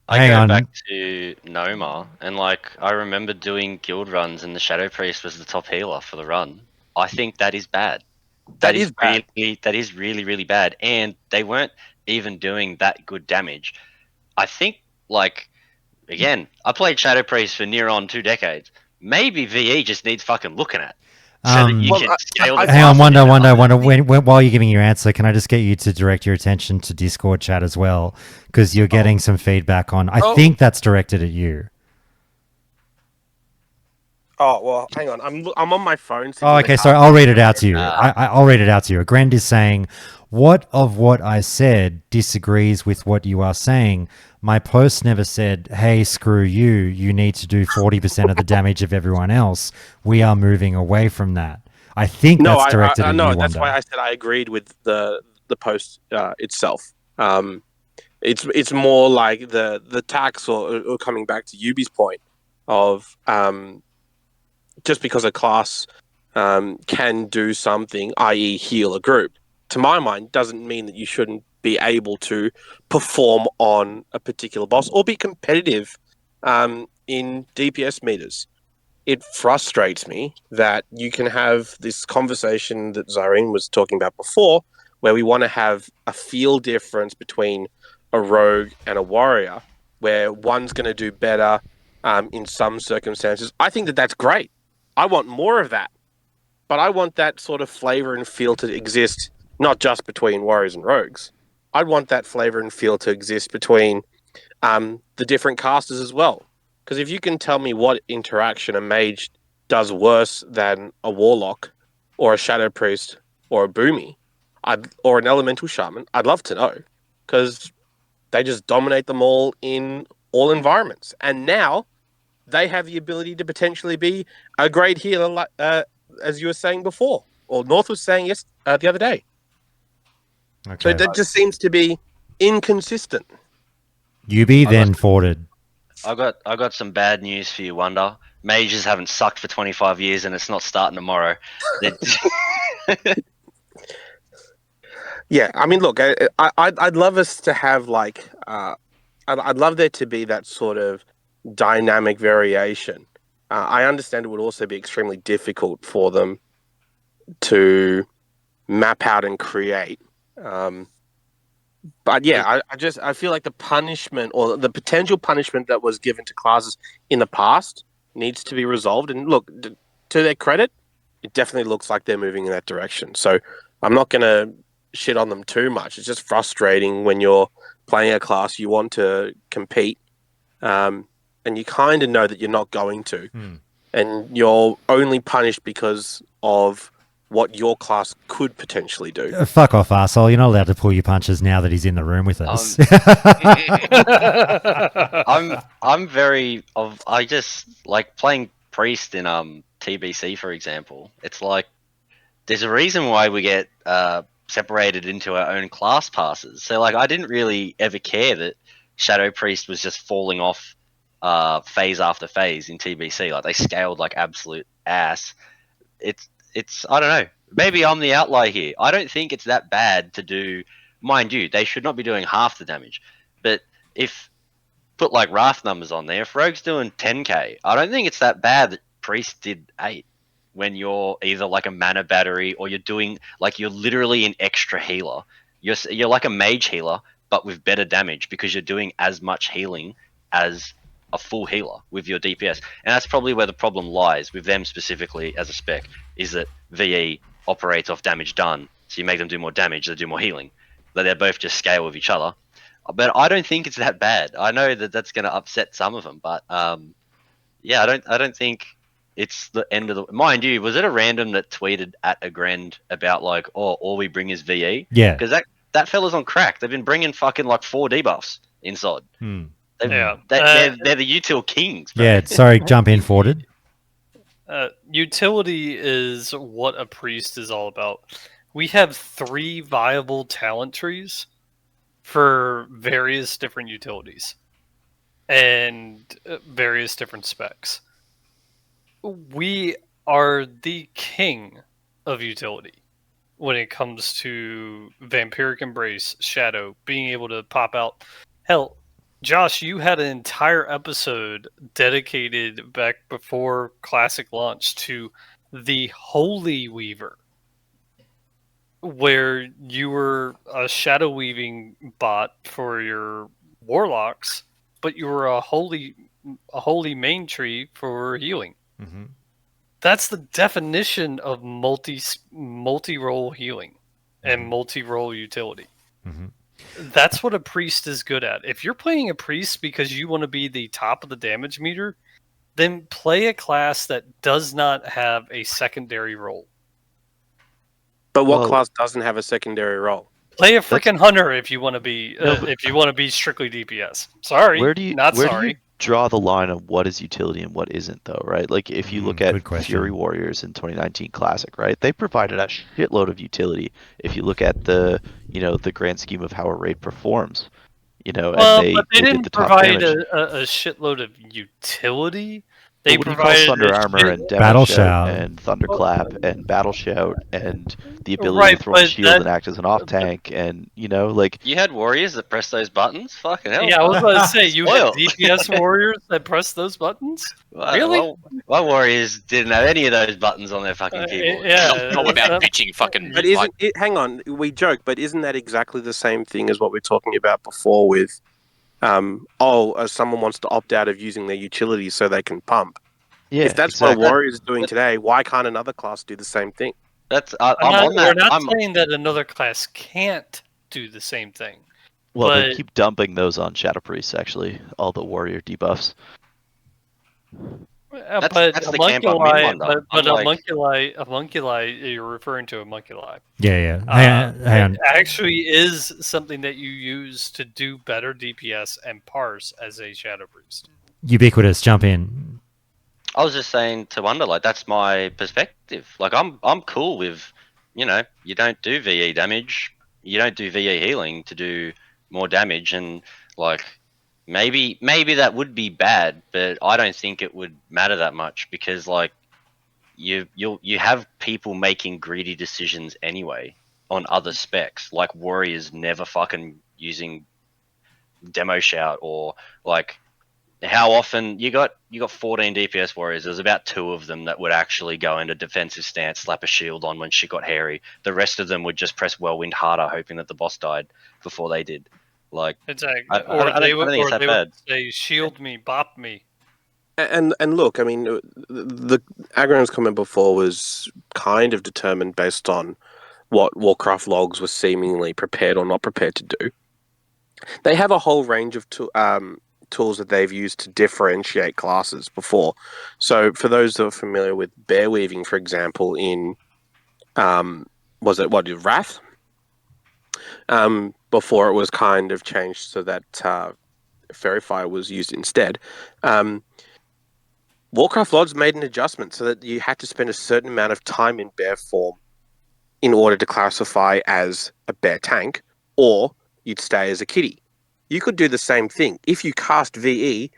I go back to Noma, and I remember doing guild runs, and the Shadow Priest was the top healer for the run. I think that is bad. That is really, really bad, and they weren't even doing that good damage. I think, again, I played Shadow Priest for near on 2 decades. Maybe VE just needs fucking looking at. So that you can scale the hang on, Wonder. While you're giving your answer, can I just get you to direct your attention to Discord chat as well? Because you're getting some feedback on. I think that's directed at you. Oh, well, hang on. I'm on my phone. Oh, okay. Sorry, I'll read it out to you. I'll read it out to you. Grand is saying, what of what I said disagrees with what you are saying? My post never said, hey, screw you. You need to do 40% of the damage of everyone else. We are moving away from that. I think that's directed at you, No, that's Wonder. why I said I agreed with the post itself. It's more like the tax or coming back to Yubi's point of just because a class can do something, i.e. heal a group, to my mind, doesn't mean that you shouldn't be able to perform on a particular boss or be competitive in DPS meters. It frustrates me that you can have this conversation that Zyrene was talking about before, where we want to have a feel difference between a rogue and a warrior, where one's going to do better in some circumstances. I think that that's great. I want more of that. but I want that sort of flavor and feel to exist not just between warriors and rogues. I'd want that flavor and feel to exist between the different casters as well. Because if you can tell me what interaction a mage does worse than a warlock or a shadow priest or a boomy, or an elemental shaman, I'd love to know. Because they just dominate them all in all environments. And now they have the ability to potentially be a great healer, as you were saying before, or North was saying the other day. Okay. So that just seems to be inconsistent. UB then forwarded. I got some bad news for you, Wonder. Mages haven't sucked for 25 years, and it's not starting tomorrow. Yeah, I mean, look, I'd love us to have like, I'd love there to be that sort of dynamic variation. I understand it would also be extremely difficult for them to map out and create. But yeah, I feel like the punishment or the potential punishment that was given to classes in the past needs to be resolved. And look, to their credit, it definitely looks like they're moving in that direction. So I'm not going to shit on them too much. It's just frustrating when you're playing a class you want to compete, and you kind of know that you're not going to, and you're only punished because of what your class could potentially do. Fuck off, arsehole. You're not allowed to pull your punches now that he's in the room with us. I just like playing priest in TBC, for example. It's like there's a reason why we get separated into our own class passes. So like I didn't really ever care that Shadow Priest was just falling off phase after phase in TBC. Like they scaled like absolute ass. It's I don't know. Maybe I'm the outlier here. I don't think it's that bad to do. Mind you, they should not be doing half the damage. But if put like Wrath numbers on there, if Rogue's doing 10k, I don't think it's that bad that Priest did 8 when you're either like a mana battery or you're doing like you're literally an extra healer. You're like a mage healer, but with better damage because you're doing as much healing as a full healer with your DPS. And that's probably where the problem lies with them specifically as a spec, is that VE operates off damage done. So you make them do more damage, they do more healing. But they're both just scale with each other. But I don't think it's that bad. I know that that's going to upset some of them, but yeah, I don't think it's the end of the. Mind you, was it a random that tweeted at Agrend about like, oh, all we bring is VE? Yeah. Because that fella's on crack. They've been bringing fucking like 4 debuffs inside. Yeah. They're the util kings. Bro. Yeah, sorry, jump in, forwarded. Utility is what a priest is all about. We have 3 viable talent trees for various different utilities and various different specs. We are the king of utility when it comes to Vampiric Embrace, Shadow, being able to pop out. Hell, Josh, you had an entire episode dedicated back before Classic launch to the Holy Weaver, where you were a shadow weaving bot for your warlocks, but you were a holy main tree for healing. Mm-hmm. That's the definition of multi-role healing and multi-role utility. Mm-hmm. That's what a priest is good at. If you're playing a priest because you want to be the top of the damage meter, then play a class that does not have a secondary role. But what class doesn't have a secondary role? Play a freaking hunter if you want to be if you want to be strictly DPS. Sorry, Where do you sorry. draw the line of what is utility and what isn't, though, right? Like if you look at question. Fury Warriors in 2019 Classic, right? They provided a shitload of utility. If you look at the grand scheme of how a raid performs, Well, and but they did didn't the top provide damage. a shitload of utility. They What do you call provided Thunder a Armor shit- and Devil Battle Shout Shout. and Thunderclap and Battle Shout and the ability Right, to throw a but shield that- and act as an off tank and like You had warriors that press those buttons? Fucking hell. Yeah, I was going to say, you had Spoiled. DPS warriors that press those buttons? Really? Well, my warriors didn't have any of those buttons on their fucking keyboard. Yeah. Not without pitching fucking. But isn't it? Hang on, we joke, but isn't that exactly the same thing as what we are talking about before with, someone wants to opt out of using their utility so they can pump? Yeah, If that's exactly. what a warrior is doing today, why can't another class do the same thing? I'm not, on that. We're not I'm, saying that another class can't do the same thing. Well, they but keep dumping those on Shadow Priests, actually, all the warrior debuffs. that's the camp I'm in, Wonder. I'm a like- homunculi, you're referring to a homunculi. Yeah. Hang on. It actually is something that you use to do better DPS and parse as a Shadow Priest. Ubiquitous, jump in. I was just saying to Wonder, like, that's my perspective. Like, I'm cool with, you don't do VE damage, you don't do VE healing to do more damage, and like maybe that would be bad, but I don't think it would matter that much because like you have people making greedy decisions anyway on other specs, like warriors never fucking using demo shout or like. How often you got 14 DPS warriors? There's about 2 of them that would actually go into defensive stance, slap a shield on when shit got hairy. The rest of them would just press Whirlwind harder, hoping that the boss died before they did. Like, Exactly. I don't think it's that bad. Would say, "Shield me, bop me." And look, I mean, the Agron's comment before was kind of determined based on what Warcraft logs were seemingly prepared or not prepared to do. They have a whole range of tools that they've used to differentiate classes before. So for those that are familiar with bear weaving, for example, in Wrath? Before it was kind of changed so that Fairy Fire was used instead. Warcraft Lords made an adjustment so that you had to spend a certain amount of time in bear form in order to classify as a bear tank, or you'd stay as a kitty. You could do the same thing. If you cast VE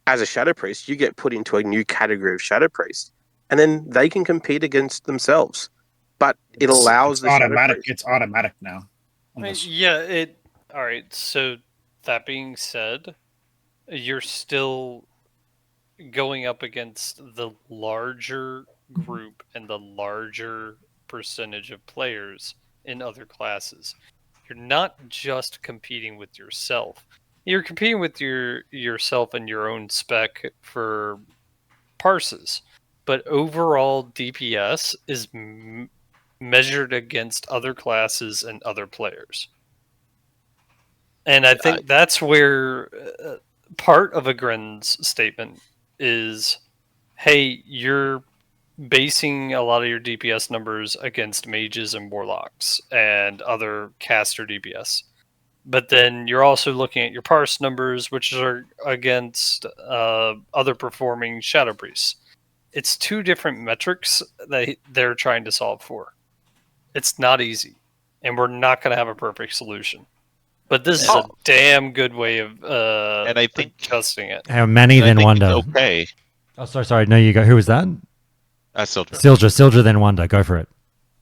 as a Shadow Priest, you get put into a new category of Shadow Priest, and then they can compete against themselves. But it allows it's the Shadow automatic. Priest. It's automatic now. Almost. Yeah. All right. So that being said, you're still going up against the larger group and the larger percentage of players in other classes. You're not just competing with yourself. You're competing with yourself and your own spec for parses, but overall DPS is measured against other classes and other players. And I think that's where part of Agren's statement is, hey, you're basing a lot of your DPS numbers against mages and warlocks and other caster DPS. But then you're also looking at your parse numbers, which are against other performing Shadow Priests. It's 2 different metrics that they're trying to solve for. It's not easy, and we're not going to have a perfect solution. But this is a damn good way of and I think adjusting it. How many then Wonder? Okay. Oh, sorry. No, you go. Who was that? Sildra. Sildra, then Wonder. Go for it.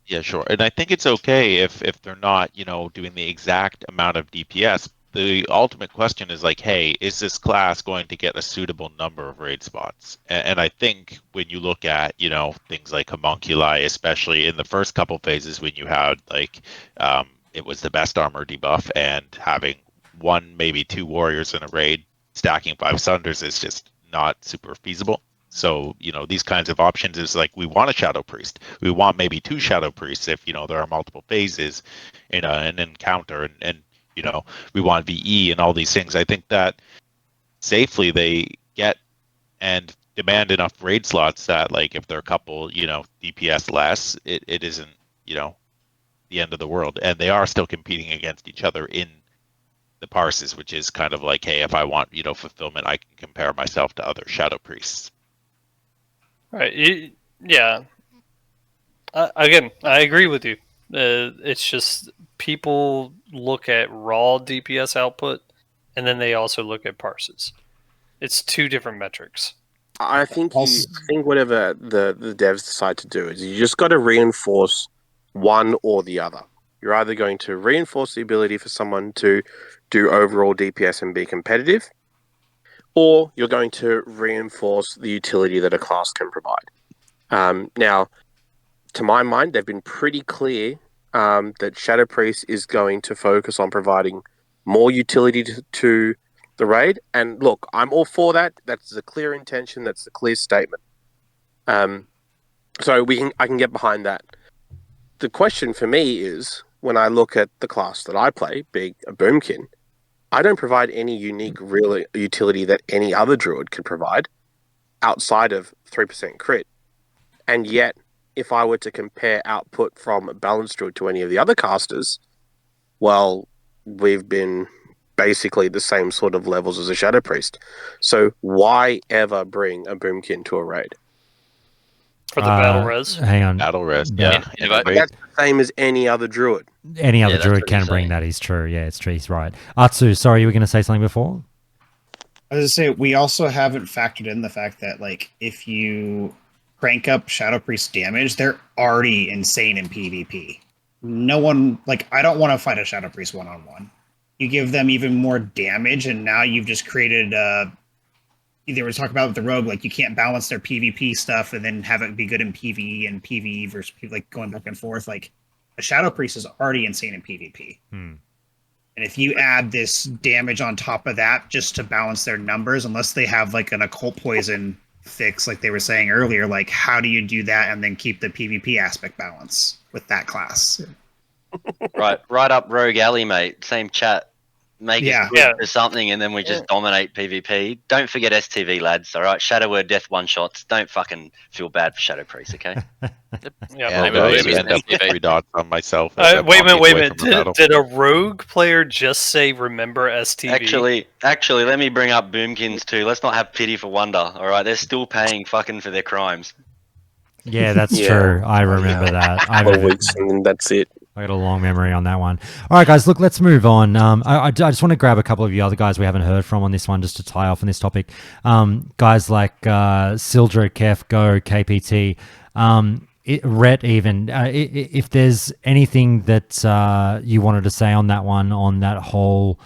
Yeah, sure. And I think it's okay if they're not, doing the exact amount of DPS. The ultimate question is like, hey, is this class going to get a suitable number of raid spots? And I think when you look at, things like homunculi, especially in the first couple phases when you had like, it was the best armor debuff, and having 1, maybe 2 warriors in a raid stacking 5 sunders is just not super feasible. So, these kinds of options is like, we want a Shadow Priest. We want maybe 2 Shadow Priests if, there are multiple phases in an encounter, and we want VE and all these things. I think that safely they get and demand enough raid slots that, like, if they're a couple, DPS less, it isn't, the end of the world. And they are still competing against each other in the parses, which is kind of like, hey, if I want, fulfillment, I can compare myself to other Shadow Priests. Right. Yeah. Again, I agree with you. It's just people look at raw DPS output, and then they also look at parses. It's 2 different metrics. I think whatever the devs decide to do is you just got to reinforce one or the other. You're either going to reinforce the ability for someone to do overall DPS and be competitive, or you're going to reinforce the utility that a class can provide. Now, to my mind, they've been pretty clear that Shadow Priest is going to focus on providing more utility to the raid. And look, I'm all for that. That's a clear intention. That's a clear statement. So I can get behind that. The question for me is, when I look at the class that I play, being a Boomkin, I don't provide any unique real utility that any other druid can provide outside of 3% crit. And yet, if I were to compare output from a balanced druid to any of the other casters, well, we've been basically the same sort of levels as a Shadow Priest. So why ever bring a Boomkin to a raid? For the battle res? Hang on. Battle res, Yeah. yeah. But that's the same as any other druid. Any other Yeah, that's druid what he's can bring saying. that. He's true. Yeah, it's true. He's right. Atsu, sorry, you were going to say something before? I was gonna say we also haven't factored in the fact that like if you crank up Shadow Priest damage, they're already insane in PvP. No one like I don't want to fight a Shadow Priest one-on-one. You give them even more damage, and now you've just created either we're talking about with the rogue, like you can't balance their PvP stuff and then have it be good in PvE and PvE versus like going back and forth. Like a Shadow Priest is already insane in PvP. And if you add this damage on top of that just to balance their numbers, unless they have like an occult poison fix, like they were saying earlier, like how do you do that and then keep the PvP aspect balance with that class? Right up Rogue Alley, mate. Same chat. Make Yeah. it good for something, and then we just dominate PvP. Don't forget STV, lads. All right, Shadow Word Death one shots. Don't fucking feel bad for Shadow Priest, okay? Yeah, maybe I we end up with 3 dots on myself. Wait a minute. Did a rogue player just say remember STV? Actually, let me bring up Boomkins too. Let's not have pity for Wonder. All right, they're still paying fucking for their crimes. Yeah, that's true. I remember that. 12 weeks and then that's it. I got a long memory on that one. All right, guys, look, let's move on. I just want to grab a couple of you other guys we haven't heard from on this one just to tie off on this topic. Guys like Sildra, Kef, Go, KPT, Rhett even. If there's anything that you wanted to say on that one, on that whole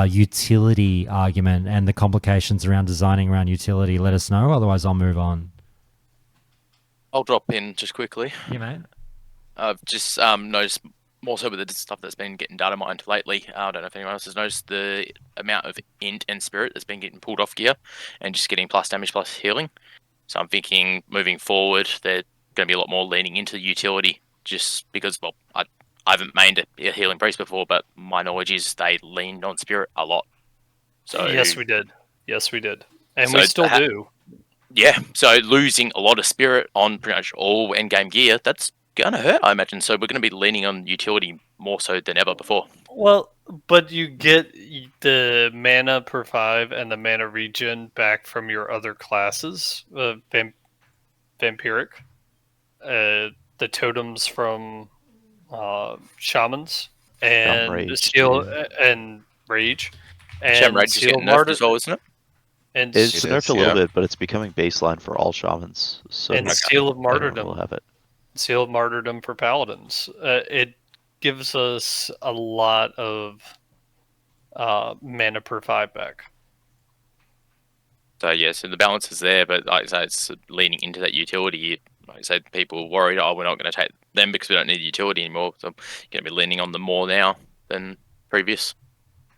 utility argument and the complications around designing around utility, let us know. Otherwise, I'll move on. I'll drop in just quickly. Yeah, mate. I've just noticed more so with the stuff that's been getting data mined lately. I don't know if anyone else has noticed the amount of int and spirit that's been getting pulled off gear and just getting plus damage plus healing. So I'm thinking moving forward, they're going to be a lot more leaning into utility just because, well, I haven't mained a healing priest before, but my knowledge is they leaned on spirit a lot. So Yes, we did. And So we still do. yeah, so losing a lot of spirit on pretty much all endgame gear, that's going to hurt, I imagine. So we're going to be leaning on utility more so than ever before. Well, but you get the mana per 5 and the mana regen back from your other classes. Vampiric. The totems from shamans. And Rage, Seal yeah. And Rage. Sham And Rage is Seal getting nerfed as well, isn't it? And It's It nerfed is, a little yeah. bit, but it's becoming baseline for all shamans. So And Seal of everyone Martyrdom. will have it. Seal of Martyrdom for paladins. It gives us a lot of mana per 5 back. So yeah, so the balance is there, but like I say, it's leaning into that utility. Like I said, people are worried, oh, we're not going to take them because we don't need utility anymore. So you're going to be leaning on them more now than previous.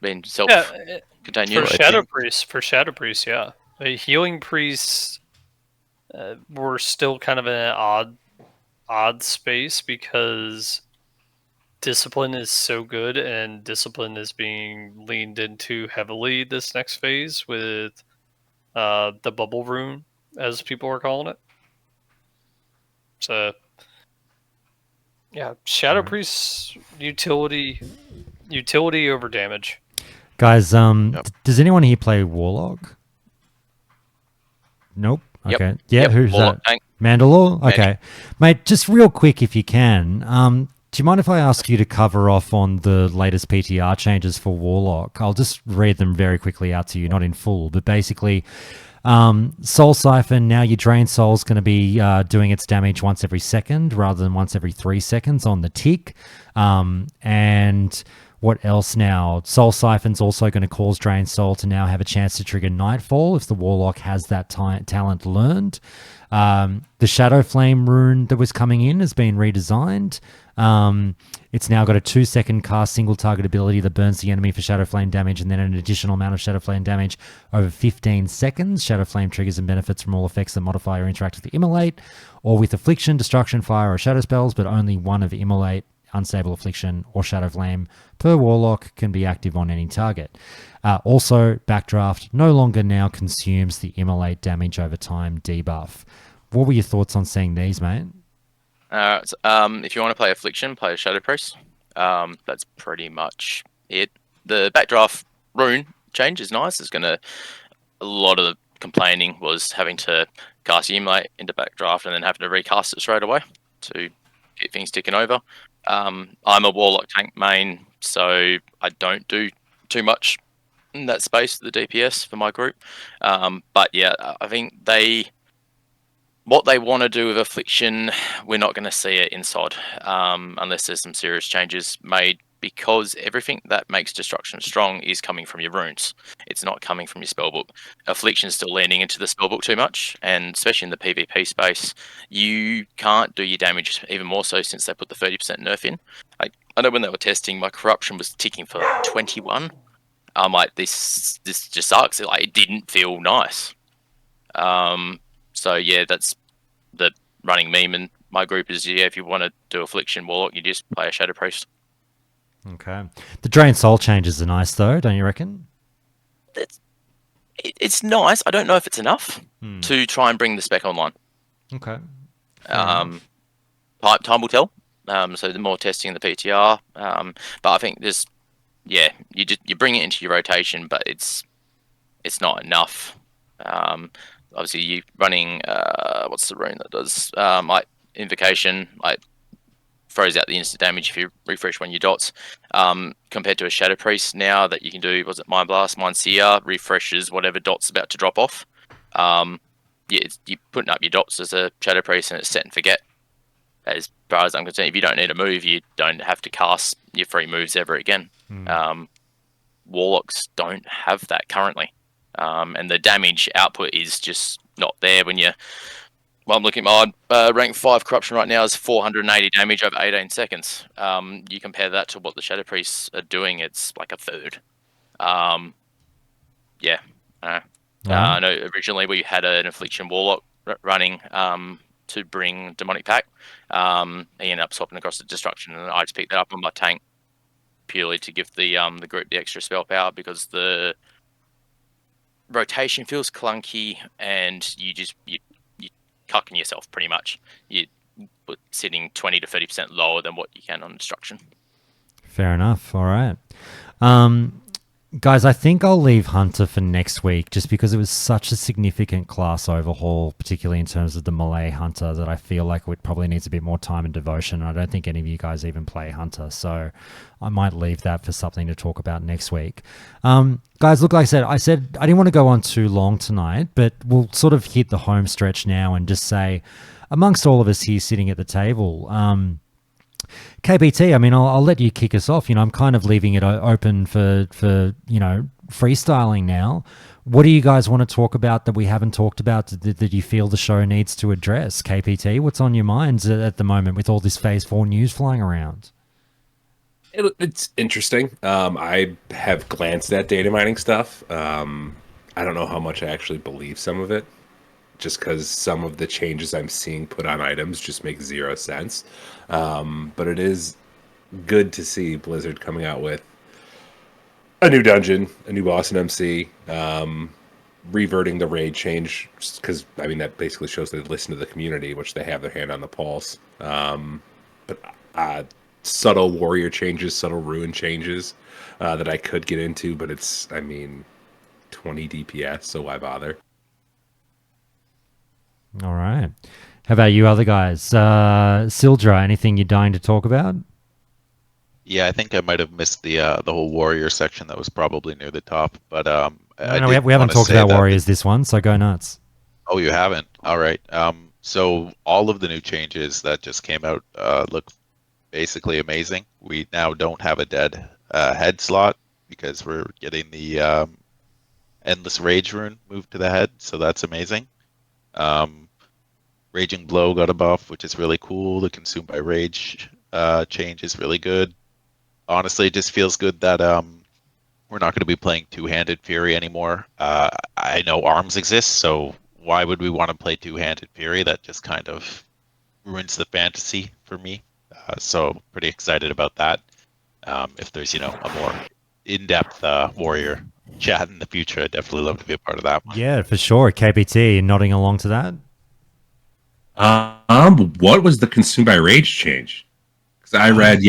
Being self-contained For unit. Shadow Priest, yeah. The healing priests were still kind of in an odd space because discipline is so good, and discipline is being leaned into heavily this next phase with the bubble rune, as people are calling it. So yeah, Shadow Priest utility over damage. Guys, does anyone here play Warlock? Nope. Yep. Okay. Yeah, Yep. who's Warlock that? tank. Mandalore? Okay. Mate, just real quick if you can. Do you mind if I ask you to cover off on the latest PTR changes for Warlock? I'll just read them very quickly out to you, not in full, but basically, Soul Siphon, now your Drain Soul's going to be doing its damage once every second rather than once every 3 seconds on the tick. And What else now? Soul Siphon's also going to cause Drain Soul to now have a chance to trigger Nightfall if the Warlock has that talent learned. The Shadow Flame rune that was coming in has been redesigned. It's now got a 2-second cast single target ability that burns the enemy for Shadow Flame damage and then an additional amount of Shadow Flame damage over 15 seconds. Shadow Flame triggers and benefits from all effects that modify or interact with the Immolate or with Affliction, Destruction, Fire, or Shadow spells, but only one of Immolate, Unstable Affliction, or Shadow Flame per Warlock can be active on any target. Also, Backdraft no longer now consumes the Immolate damage over time debuff. What were your thoughts on seeing these, mate? If you want to play Affliction, play a Shadow Priest. That's pretty much it. The Backdraft rune change is nice. It's a lot of the complaining was having to cast your Immolate into Backdraft and then having to recast it straight away to get things ticking over. I'm a Warlock tank main, so I don't do too much in that space, the DPS for my group. But yeah, I think what they want to do with Affliction, we're not going to see it inside unless there's some serious changes made, because everything that makes Destruction strong is coming from your runes. It's not coming from your spellbook. Affliction's still leaning into the spellbook too much, and especially in the PvP space, you can't do your damage even more so since they put the 30% nerf in. Like, I know when they were testing, my corruption was ticking for 21. I'm like, this just sucks. It didn't feel nice. So yeah, that's the running meme in my group is, if you want to do Affliction Warlock, you just play a Shadow Priest. Okay. The Drain Soul changes are nice though, don't you reckon? It's nice. I don't know if it's enough to try and bring the spec online. Okay. Time will tell. So the more testing the PTR. But I think you bring it into your rotation, but it's not enough. Obviously, you running what's the rune that does like Invocation, like throws out the instant damage if you refresh one of your dots. Compared to a Shadow Priest now that you can do, was it Mind Blast, Mind Seer, refreshes whatever dot's about to drop off. You're putting up your dots as a Shadow Priest and it's set and forget. As far as I'm concerned, if you don't need a move, you don't have to cast your free moves ever again. Warlocks don't have that currently. And the damage output is just not there when you... Well, I'm looking at my rank 5 corruption right now is 480 damage over 18 seconds. You compare that to what the Shadow Priests are doing, it's like a third. I know originally we had an Affliction Warlock running to bring Demonic Pact. He ended up swapping across to Destruction, and I just picked that up on my tank purely to give the group the extra spell power, because the rotation feels clunky and you're cucking yourself pretty much. You're sitting 20 to 30% lower than what you can on Destruction. Fair enough. All right. Guys, I think I'll leave Hunter for next week just because it was such a significant class overhaul, particularly in terms of the Malay Hunter, that I feel like it probably needs a bit more time and devotion. I don't think any of you guys even play Hunter, so I might leave that for something to talk about next week. Guys, look, like I said I didn't want to go on too long tonight, but we'll sort of hit the home stretch now and just say, amongst all of us here sitting at the table, KBT, I mean, I'll let you kick us off. I'm kind of leaving it open for freestyling now. What do you guys want to talk about that we haven't talked about that you feel the show needs to address? KPT, what's on your minds at the moment with all this Phase 4 news flying around? It's interesting. I have glanced at data mining stuff. I don't know how much I actually believe some of it, just because some of the changes I'm seeing put on items just make zero sense. But it is good to see Blizzard coming out with a new dungeon, a new boss in MC, reverting the raid change, because, I mean, that basically shows they listen to the community, which they have their hand on the pulse. But subtle warrior changes, subtle ruin changes that I could get into, but it's, 20 DPS, so why bother? All right. How about you other guys? Sildra, anything you're dying to talk about? Yeah, I think I might have missed the whole warrior section that was probably near the top, but we haven't talked about warriors this one, so go nuts. Oh, you haven't? All right. So all of the new changes that just came out look basically amazing. We now don't have a dead head slot because we're getting the Endless Rage rune moved to the head, so that's amazing. Raging Blow got a buff, which is really cool. The Consumed by Rage change is really good. Honestly, it just feels good that we're not going to be playing Two-Handed Fury anymore. I know arms exist, so why would we want to play Two-Handed Fury? That just kind of ruins the fantasy for me. So pretty excited about that. If there's, a more in-depth warrior chat in the future, I'd definitely love to be a part of that one. Yeah, for sure. KPT, nodding along to that. What was the Consumed by Rage change? Because I read,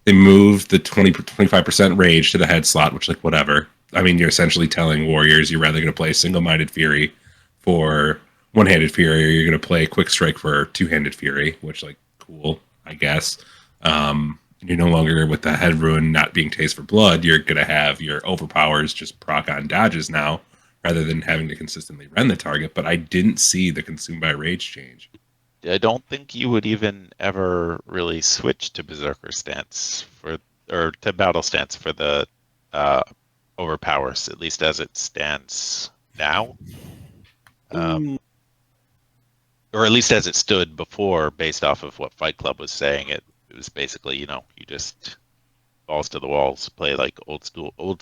they moved the 25% rage to the head slot, which, like, whatever. I mean, you're essentially telling warriors you're rather going to play single-minded fury for one-handed fury, or you're going to play quick strike for two-handed fury, which, like, cool, I guess. You're no longer with the head rune not being taste for blood. You're going to have your overpowers just proc on dodges now, rather than having to consistently run the target. But I didn't see the Consumed by Rage change. I don't think you would even ever really switch to Berserker stance or to battle stance for the overpowers, at least as it stands now. Or at least as it stood before, based off of what Fight Club was saying. It was basically, you just balls to the walls, play like old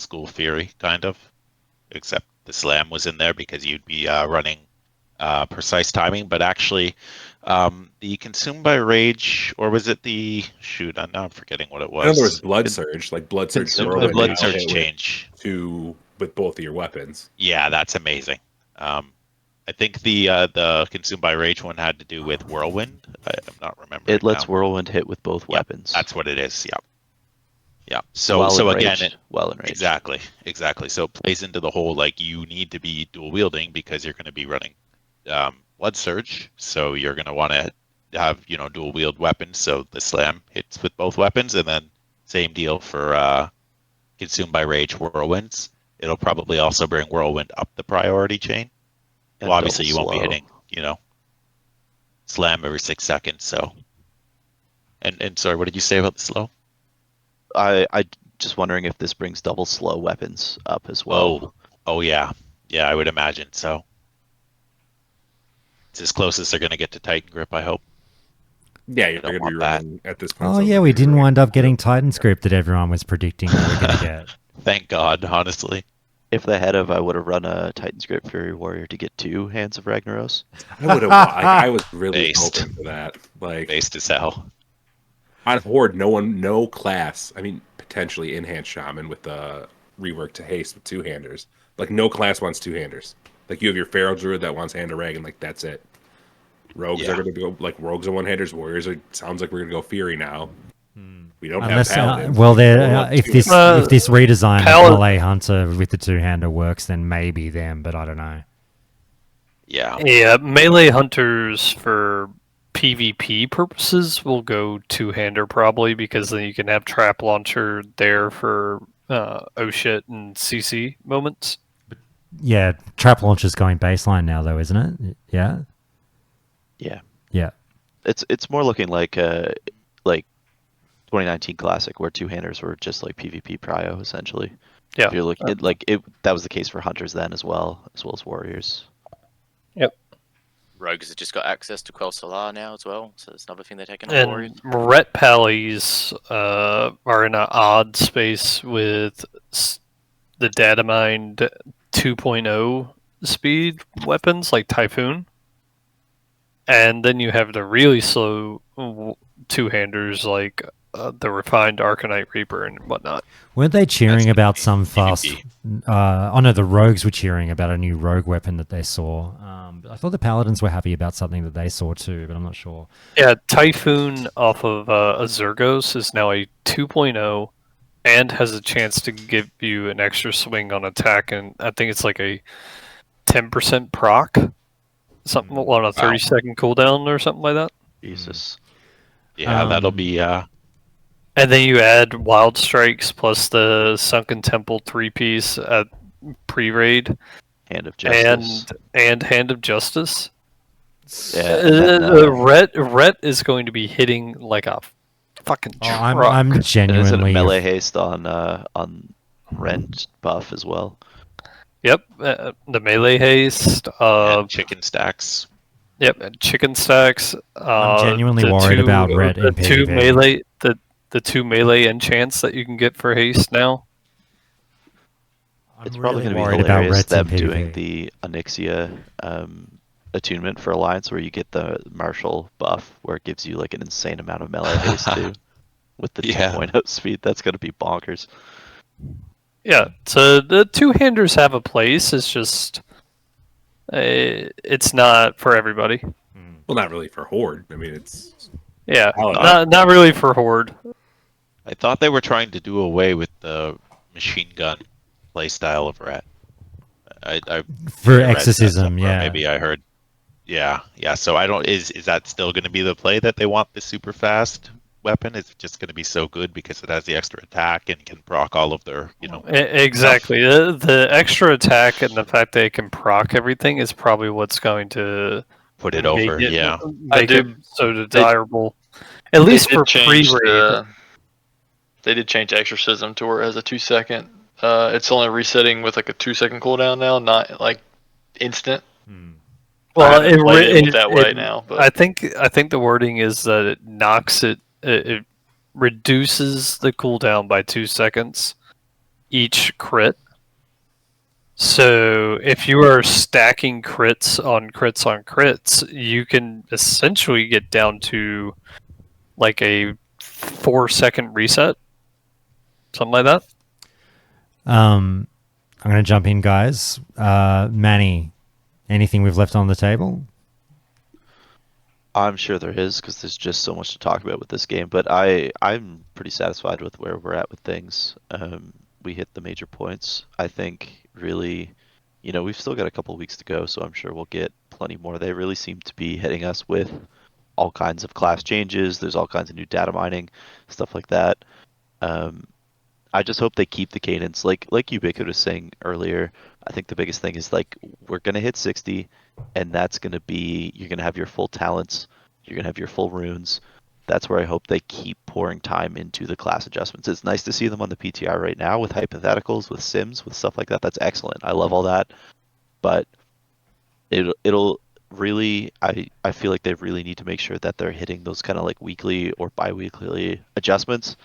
school Fury, kind of. Except the slam was in there because you'd be running precise timing, but actually the Consumed by Rage, or was it the now I'm forgetting what it was. I know there was Blood Surge, like Blood Surge. The Blood Surge change with both of your weapons. Yeah, that's amazing. I think the Consumed by Rage one had to do with Whirlwind. I'm not remembering. It lets Whirlwind hit with both weapons. That's what it is. Yeah. So again, exactly. So it plays into the whole, like, you need to be dual wielding because you're going to be running Blood Surge. So you're going to want to have dual wield weapons. So the slam hits with both weapons, and then same deal for Consumed by Rage Whirlwinds. It'll probably also bring Whirlwind up the priority chain. Well, obviously you won't be hitting slam every 6 seconds. So and sorry, what did you say about the slow? I just wondering if this brings double slow weapons up as well. Oh yeah, I would imagine so. It's as close as they're going to get to Titan Grip, I hope. Yeah, you're going to be running at this point. Oh yeah, we didn't wind up getting Titan's Grip that everyone was predicting we were going to get. Thank God, honestly. If they had I would have run a Titan's Grip Fury Warrior to get 2 Hands of Ragnaros. I would have. I was really hoping for that. Like, based as hell. On Horde, no class. I mean, potentially Enhanced Shaman with the rework to haste with two-handers. Like, no class wants two-handers. Like, you have your Feral Druid that wants Hand of Rag, and, like, that's it. Rogues are going to go, like, Rogues are one-handers. Warriors sounds like we're going to go Fury now. We don't have Paladins. If this redesign of Melee Hunter with the two-hander works, then maybe them, but I don't know. Yeah, Melee Hunters for PvP purposes will go two-hander probably, because then you can have Trap Launcher there for oh shit and CC moments. Yeah, Trap Launcher's going baseline now though, isn't it? Yeah. Yeah. It's more looking like 2019 Classic, where two-handers were just like PvP prio essentially. Yeah. If you're looking that was the case for hunters then as well as warriors. Yep. Rogues have just got access to Quell Solar now as well, so that's another thing they're taking on warriors. And Ret Pallies are in an odd space with the Datamined 2.0 speed weapons like Typhoon. And then you have the really slow two-handers like the refined Arcanite Reaper and whatnot. Weren't they cheering about some fast... the Rogues were cheering about a new rogue weapon that they saw. I thought the Paladins were happy about something that they saw too, but I'm not sure. Yeah, Typhoon off of Azurgos is now a 2.0 and has a chance to give you an extra swing on attack, and I think it's like a 10% proc. Something on a 30-second cooldown or something like that. Jesus. Yeah, that'll be... And then you add Wild Strikes plus the Sunken Temple 3-piece at pre-raid. Hand of Justice. And Hand of Justice. Yeah. Ret is going to be hitting like a fucking truck. I'm And isn't genuinely melee haste on rend buff as well? Yep, the melee haste. And chicken stacks. Yep, and chicken stacks. I'm genuinely the worried about red the in two PvP. melee the two melee enchants that you can get for haste now. I'm It's really probably going to be worried about hilarious reds in them doing PvP. the Onyxia attunement for Alliance, where you get the martial buff, where it gives you like an insane amount of melee haste too, with the Yeah. 2.0 speed. That's going to be bonkers. Yeah, so the two-handers have a place. It's just it's not for everybody. Well, not really for Horde. I mean, it's Yeah, Paladin. not really for Horde. I thought they were trying to do away with the machine gun playstyle of Rat. I For maybe I read that exorcism, somewhere, yeah. Maybe I heard. Yeah. So I don't. Is that still going to be the play that they want the super fast weapon? Is it just going to be so good because it has the extra attack and can proc all of their, Exactly. The extra attack and the fact that it can proc everything is probably what's going to put it over? make Yeah. make it so desirable. At least for pre-raid. They did change exorcism to where it has a 2-second. It's only resetting with like a 2-second cooldown now, not like instant. Well, I haven't played it that way now. But I think the wording is that it knocks it reduces the cooldown by 2 seconds each crit. So if you are stacking crits on crits, you can essentially get down to like a 4-second reset, something like that. I'm going to jump in, guys. Manny, anything we've left on the table? I'm sure there is, because there's just so much to talk about with this game. But I'm pretty satisfied with where we're at with things. We hit the major points. I think really, we've still got a couple weeks to go, so I'm sure we'll get plenty more. They really seem to be hitting us with all kinds of class changes. There's all kinds of new data mining, stuff like that. I just hope they keep the cadence. Like Ubiquitous was saying earlier, I think the biggest thing is like we're gonna hit 60, and that's gonna be you're gonna have your full talents, you're gonna have your full runes. That's where I hope they keep pouring time into the class adjustments. It's nice to see them on the PTR right now with hypotheticals, with sims, with stuff like that. That's excellent. I love all that, but it'll really I feel like they really need to make sure that they're hitting those kind of like weekly or bi-weekly adjustments.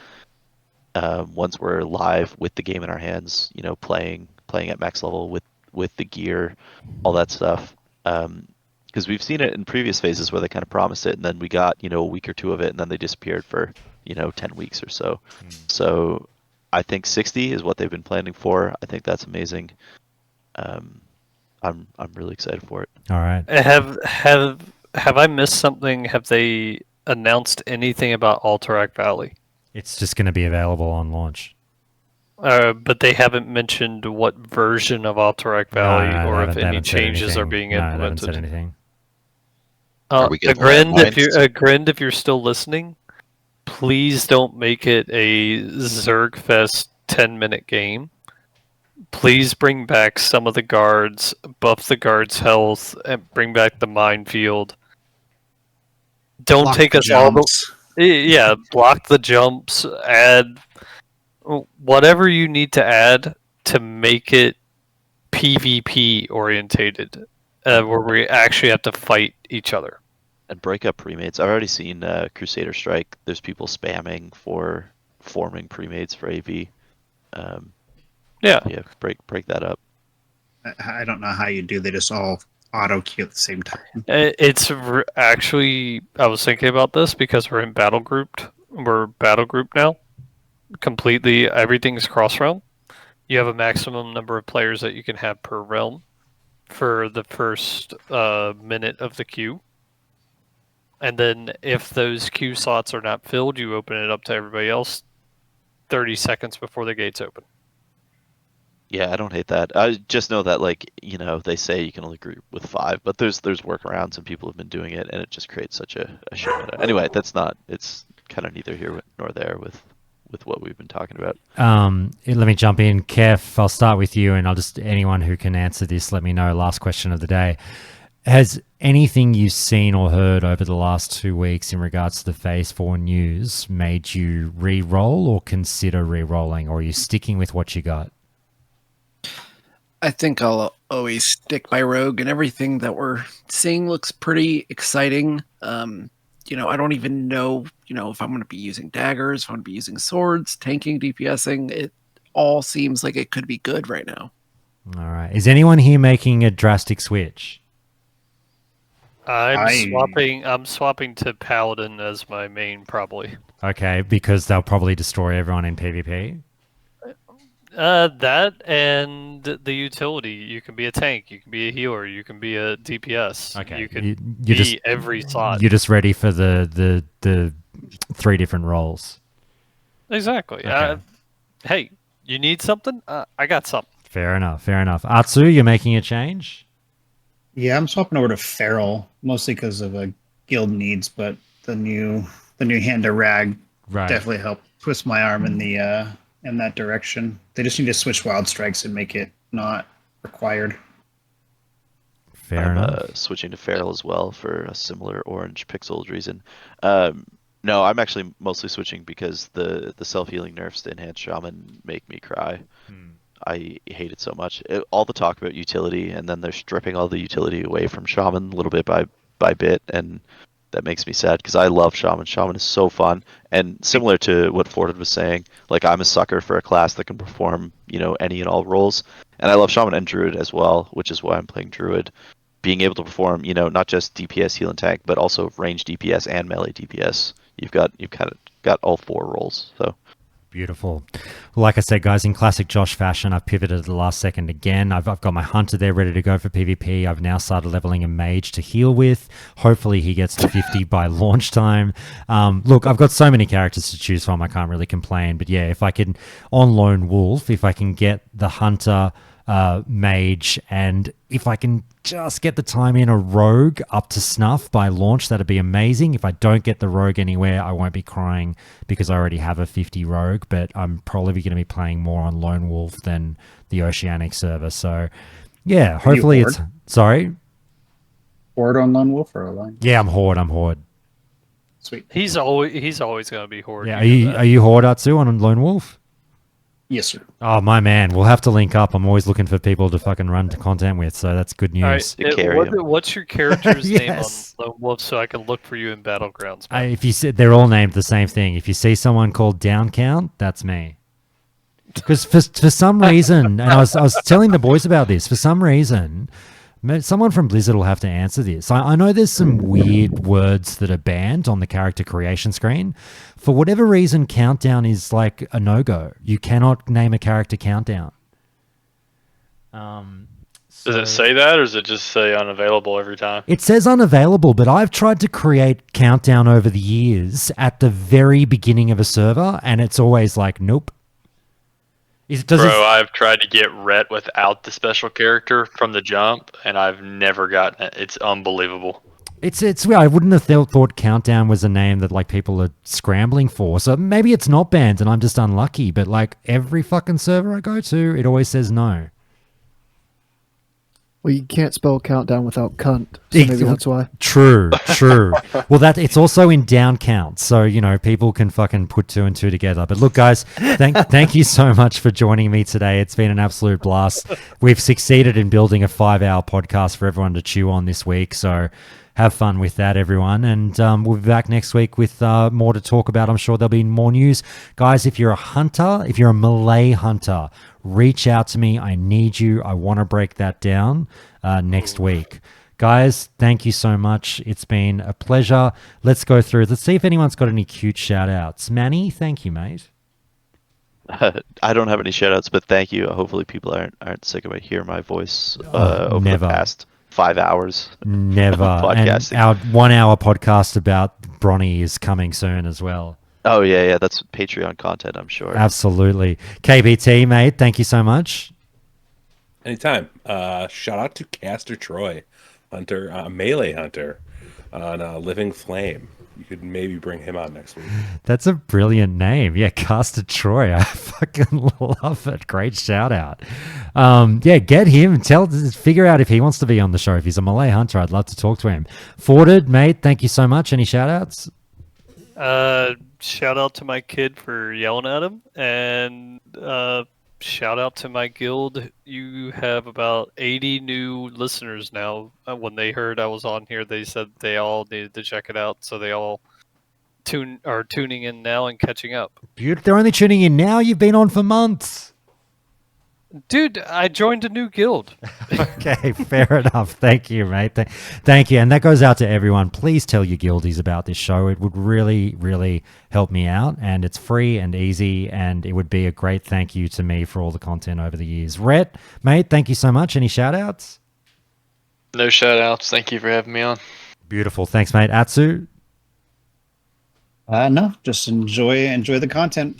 Once we're live with the game in our hands, playing at max level with the gear, all that stuff. Because we've seen it in previous phases where they kind of promised it, and then we got a week or two of it, and then they disappeared for 10 weeks or so. So I think 60 is what they've been planning for. I think that's amazing. I'm really excited for it. All right. Have I missed something? Have they announced anything about Alterac Valley? It's just going to be available on launch. But they haven't mentioned what version of Alterac Valley No, or they if haven't any said changes are anything. being No, they haven't implemented. said anything. Are we getting Grind, if you're still listening, please don't make it a Zergfest 10-minute game. Please bring back some of the guards, buff the guards' health, and bring back the minefield. Don't Block take the us all the jumps. Yeah, block the jumps, add whatever you need to add to make it PvP orientated, where we actually have to fight each other. And break up premates. I've already seen Crusader Strike. There's people spamming for forming premates for AV. Yeah, break that up. I don't know how you do. They just all auto queue at the same time. it's actually, I was thinking about this because we're battle grouped now. Completely, everything's cross realm. You have a maximum number of players that you can have per realm for the first minute of the queue. And then if those queue slots are not filled, you open it up to everybody else 30 seconds before the gates open. Yeah, I don't hate that. I just know that they say you can only group with 5, but there's workarounds and people have been doing it, and it just creates such a shit meta. Anyway, it's kind of neither here nor there with what we've been talking about. Let me jump in. Kev, I'll start with you, and anyone who can answer this, let me know. Last question of the day. Has anything you've seen or heard over the last 2 weeks in regards to the Phase 4 news made you re-roll or consider re-rolling, or are you sticking with what you got? I think I'll always stick by Rogue, and everything that we're seeing looks pretty exciting. I don't even know, if I'm going to be using daggers, if I'm going to be using swords, tanking, DPSing. It all seems like it could be good right now. All right. Is anyone here making a drastic switch? I'm swapping to Paladin as my main, probably. Okay, because they'll probably destroy everyone in PvP. That and the utility. You can be a tank. You can be a healer. You can be a DPS. Okay, You can you be just every slot. You're just ready for the 3 different roles. Exactly. Okay. Hey, you need something? I got something. Fair enough. Atsu, you're making a change? Yeah, I'm swapping over to Feral, mostly because of guild needs, but the new hand of rag definitely helped twist my arm in the in that direction. They just need to switch wild strikes and make it not required. Fair enough. I'm switching to Feral as well for a similar orange pixels reason. No, I'm actually mostly switching because the self-healing nerfs to Enhanced Shaman make me cry. I hate it so much. All the talk about utility, and then they're stripping all the utility away from Shaman little bit by bit, and that makes me sad because I love Shaman. Shaman is so fun, and similar to what Forded was saying, like I'm a sucker for a class that can perform, any and all roles, and I love Shaman and Druid as well, which is why I'm playing Druid. Being able to perform, not just DPS, heal, and tank, but also range DPS and melee DPS. You've kind of got all 4 roles. So beautiful. Like I said, guys, in classic Josh fashion, I've pivoted at the last second again. I've got my hunter there ready to go for PvP. I've now started leveling a mage to heal with. Hopefully he gets to 50 by launch time. Look, I've got so many characters to choose from, I can't really complain. But yeah, if I can, on Lone Wolf, if I can get the hunter, mage, and if I can just get the time in a rogue up to snuff by launch, that'd be amazing. If I don't get the rogue anywhere, I won't be crying because I already have a 50 rogue, but I'm probably going to be playing more on Lone Wolf than the Oceanic server. So yeah, hopefully it's... Sorry? Horde on Lone Wolf or Alliance? Yeah, I'm Horde. Sweet. He's always going to be Horde. Yeah, are you Horde, Atsu, on Lone Wolf? Yes, sir. Oh, my man. We'll have to link up. I'm always looking for people to fucking run to content with, so that's good news. All right. What's your character's name on Lone Wolf so I can look for you in Battlegrounds? If you said they're all named the same thing. If you see someone called Down Count, that's me. Because for some reason, and I was telling the boys about this, for some reason, someone from Blizzard will have to answer this. I know there's some weird words that are banned on the character creation screen. For whatever reason, Countdown is like a no-go. You cannot name a character Countdown. Does it say that, or does it just say unavailable every time? It says unavailable, but I've tried to create Countdown over the years at the very beginning of a server, and it's always like, nope. I've tried to get Rhett without the special character from the jump, and I've never gotten it. It's unbelievable. It's weird. I wouldn't have thought Countdown was a name that like people are scrambling for. So maybe it's not banned and I'm just unlucky. But like every fucking server I go to, it always says no. Well, you can't spell Countdown without cunt, so maybe that's why. True. Well, it's also in down count, so people can fucking put 2 and 2 together. But look, guys, thank you so much for joining me today. It's been an absolute blast. We've succeeded in building a 5-hour podcast for everyone to chew on this week, so have fun with that, everyone. And we'll be back next week with more to talk about. I'm sure there'll be more news. Guys, if you're a hunter, if you're a melee hunter, reach out to me. I need you. I want to break that down next week. Guys, thank you so much. It's been a pleasure. Let's go through. Let's see if anyone's got any cute shout-outs. Manny, thank you, mate. I don't have any shout-outs, but thank you. Hopefully people aren't sick of hearing my voice over the past 5 hours. Never. Podcasting. And our 1-hour podcast about Bronny is coming soon as well. Oh, yeah. That's Patreon content, I'm sure. Absolutely. KBT, mate, thank you so much. Anytime. Shout out to Caster Troy, melee hunter on Living Flame. you could maybe bring him on next week. That's a brilliant name. Yeah, Caster Troy. I fucking love it. Great shout out. Yeah, get him. Figure out if he wants to be on the show. If he's a Malay hunter, I'd love to talk to him. Forded, mate, thank you so much. Any shout outs? Shout out to my kid for yelling at him, and shout out to my guild. You have about 80 new listeners now. When they heard I was on here, they said they all needed to check it out, so they all are tuning in now and catching up. Beautiful. They're only tuning in now. You've been on for months. Dude, I joined a new guild. Okay, fair enough. Thank you, mate. Thank you. And that goes out to everyone. Please tell your guildies about this show. It would really, really help me out. And it's free and easy. And it would be a great thank you to me for all the content over the years. Rhett, mate, thank you so much. Any shout outs? No shout outs. Thank you for having me on. Beautiful. Thanks, mate. Atsu? No, just enjoy the content.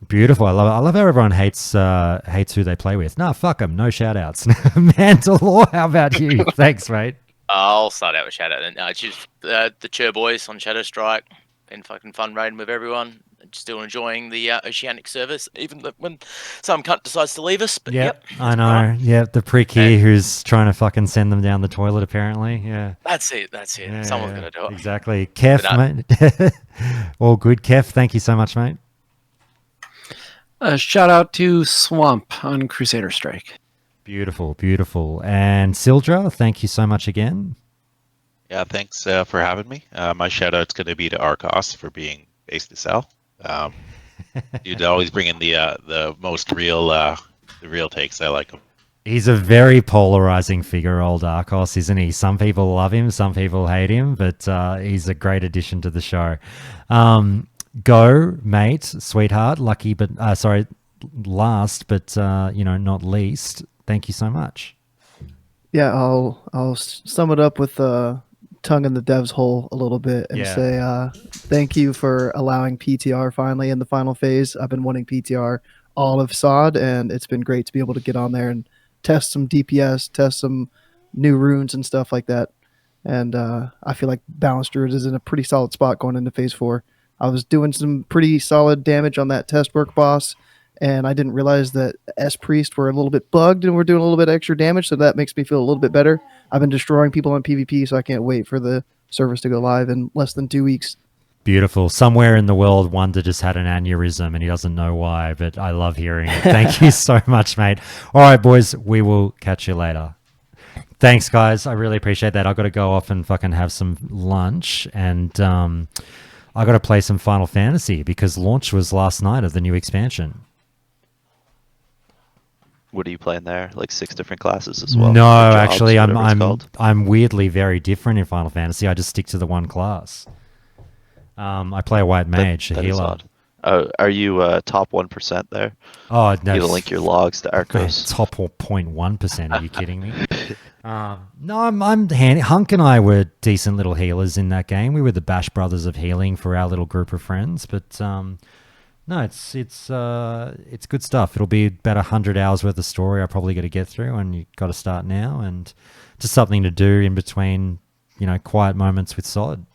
Beautiful. I love how everyone hates who they play with. Nah, fuck them. No shout outs. Mandalore, how about you? Thanks, mate. I'll start out with shout out. It's just the Chur boys on Shadow Strike. Been fucking fun raiding with everyone. Still enjoying the Oceanic service, even when some cunt decides to leave us. But yep, I know. Right. Yeah, the prick here who's trying to fucking send them down the toilet, apparently. Yeah. That's it. Yeah, someone's going to do it. Exactly. Kef, mate. All good. Kef, thank you so much, mate. Shout out to Swamp on Crusader Strike. Beautiful, beautiful. And Sildra, thank you so much again. Yeah, thanks for having me. My shout out's going to be to Arcos for being based to sell. You'd always bring in the most real the real takes. I like him. He's a very polarizing figure, old Arcos, isn't he? Some people love him, some people hate him, but he's a great addition to the show. Go, mate, sweetheart, last but not least. Thank you so much. Yeah, I'll sum it up with tongue in the dev's hole a little bit and say thank you for allowing PTR finally in the final phase. I've been wanting PTR all of SOD, and it's been great to be able to get on there and test some DPS, test some new runes and stuff like that. And I feel like Balanced Druid is in a pretty solid spot going into phase 4. I was doing some pretty solid damage on that test work boss, and I didn't realize that S-Priest were a little bit bugged and we're doing a little bit extra damage, so that makes me feel a little bit better. I've been destroying people on PvP, so I can't wait for the service to go live in less than 2 weeks. Beautiful. Somewhere in the world, Wonder just had an aneurysm and he doesn't know why, but I love hearing it. Thank you so much, mate. All right, boys, we will catch you later. Thanks, guys. I really appreciate that. I've got to go off and fucking have some lunch, and I got to play some Final Fantasy because launch was last night of the new expansion. What are you playing there? Like 6 different classes as well? No, actually, I'm weirdly very different in Final Fantasy. I just stick to the one class. I play a white mage, a healer. Are you top 1% there? Oh, no. You link your logs to Arcos. Top 0.1%. Are you kidding me? No, I'm handy. Hunk and I were decent little healers in that game. We were the Bash Brothers of healing for our little group of friends. But no, it's good stuff. It'll be about 100 hours worth of story I probably got to get through, and you got to start now, and just something to do in between, quiet moments with SOD.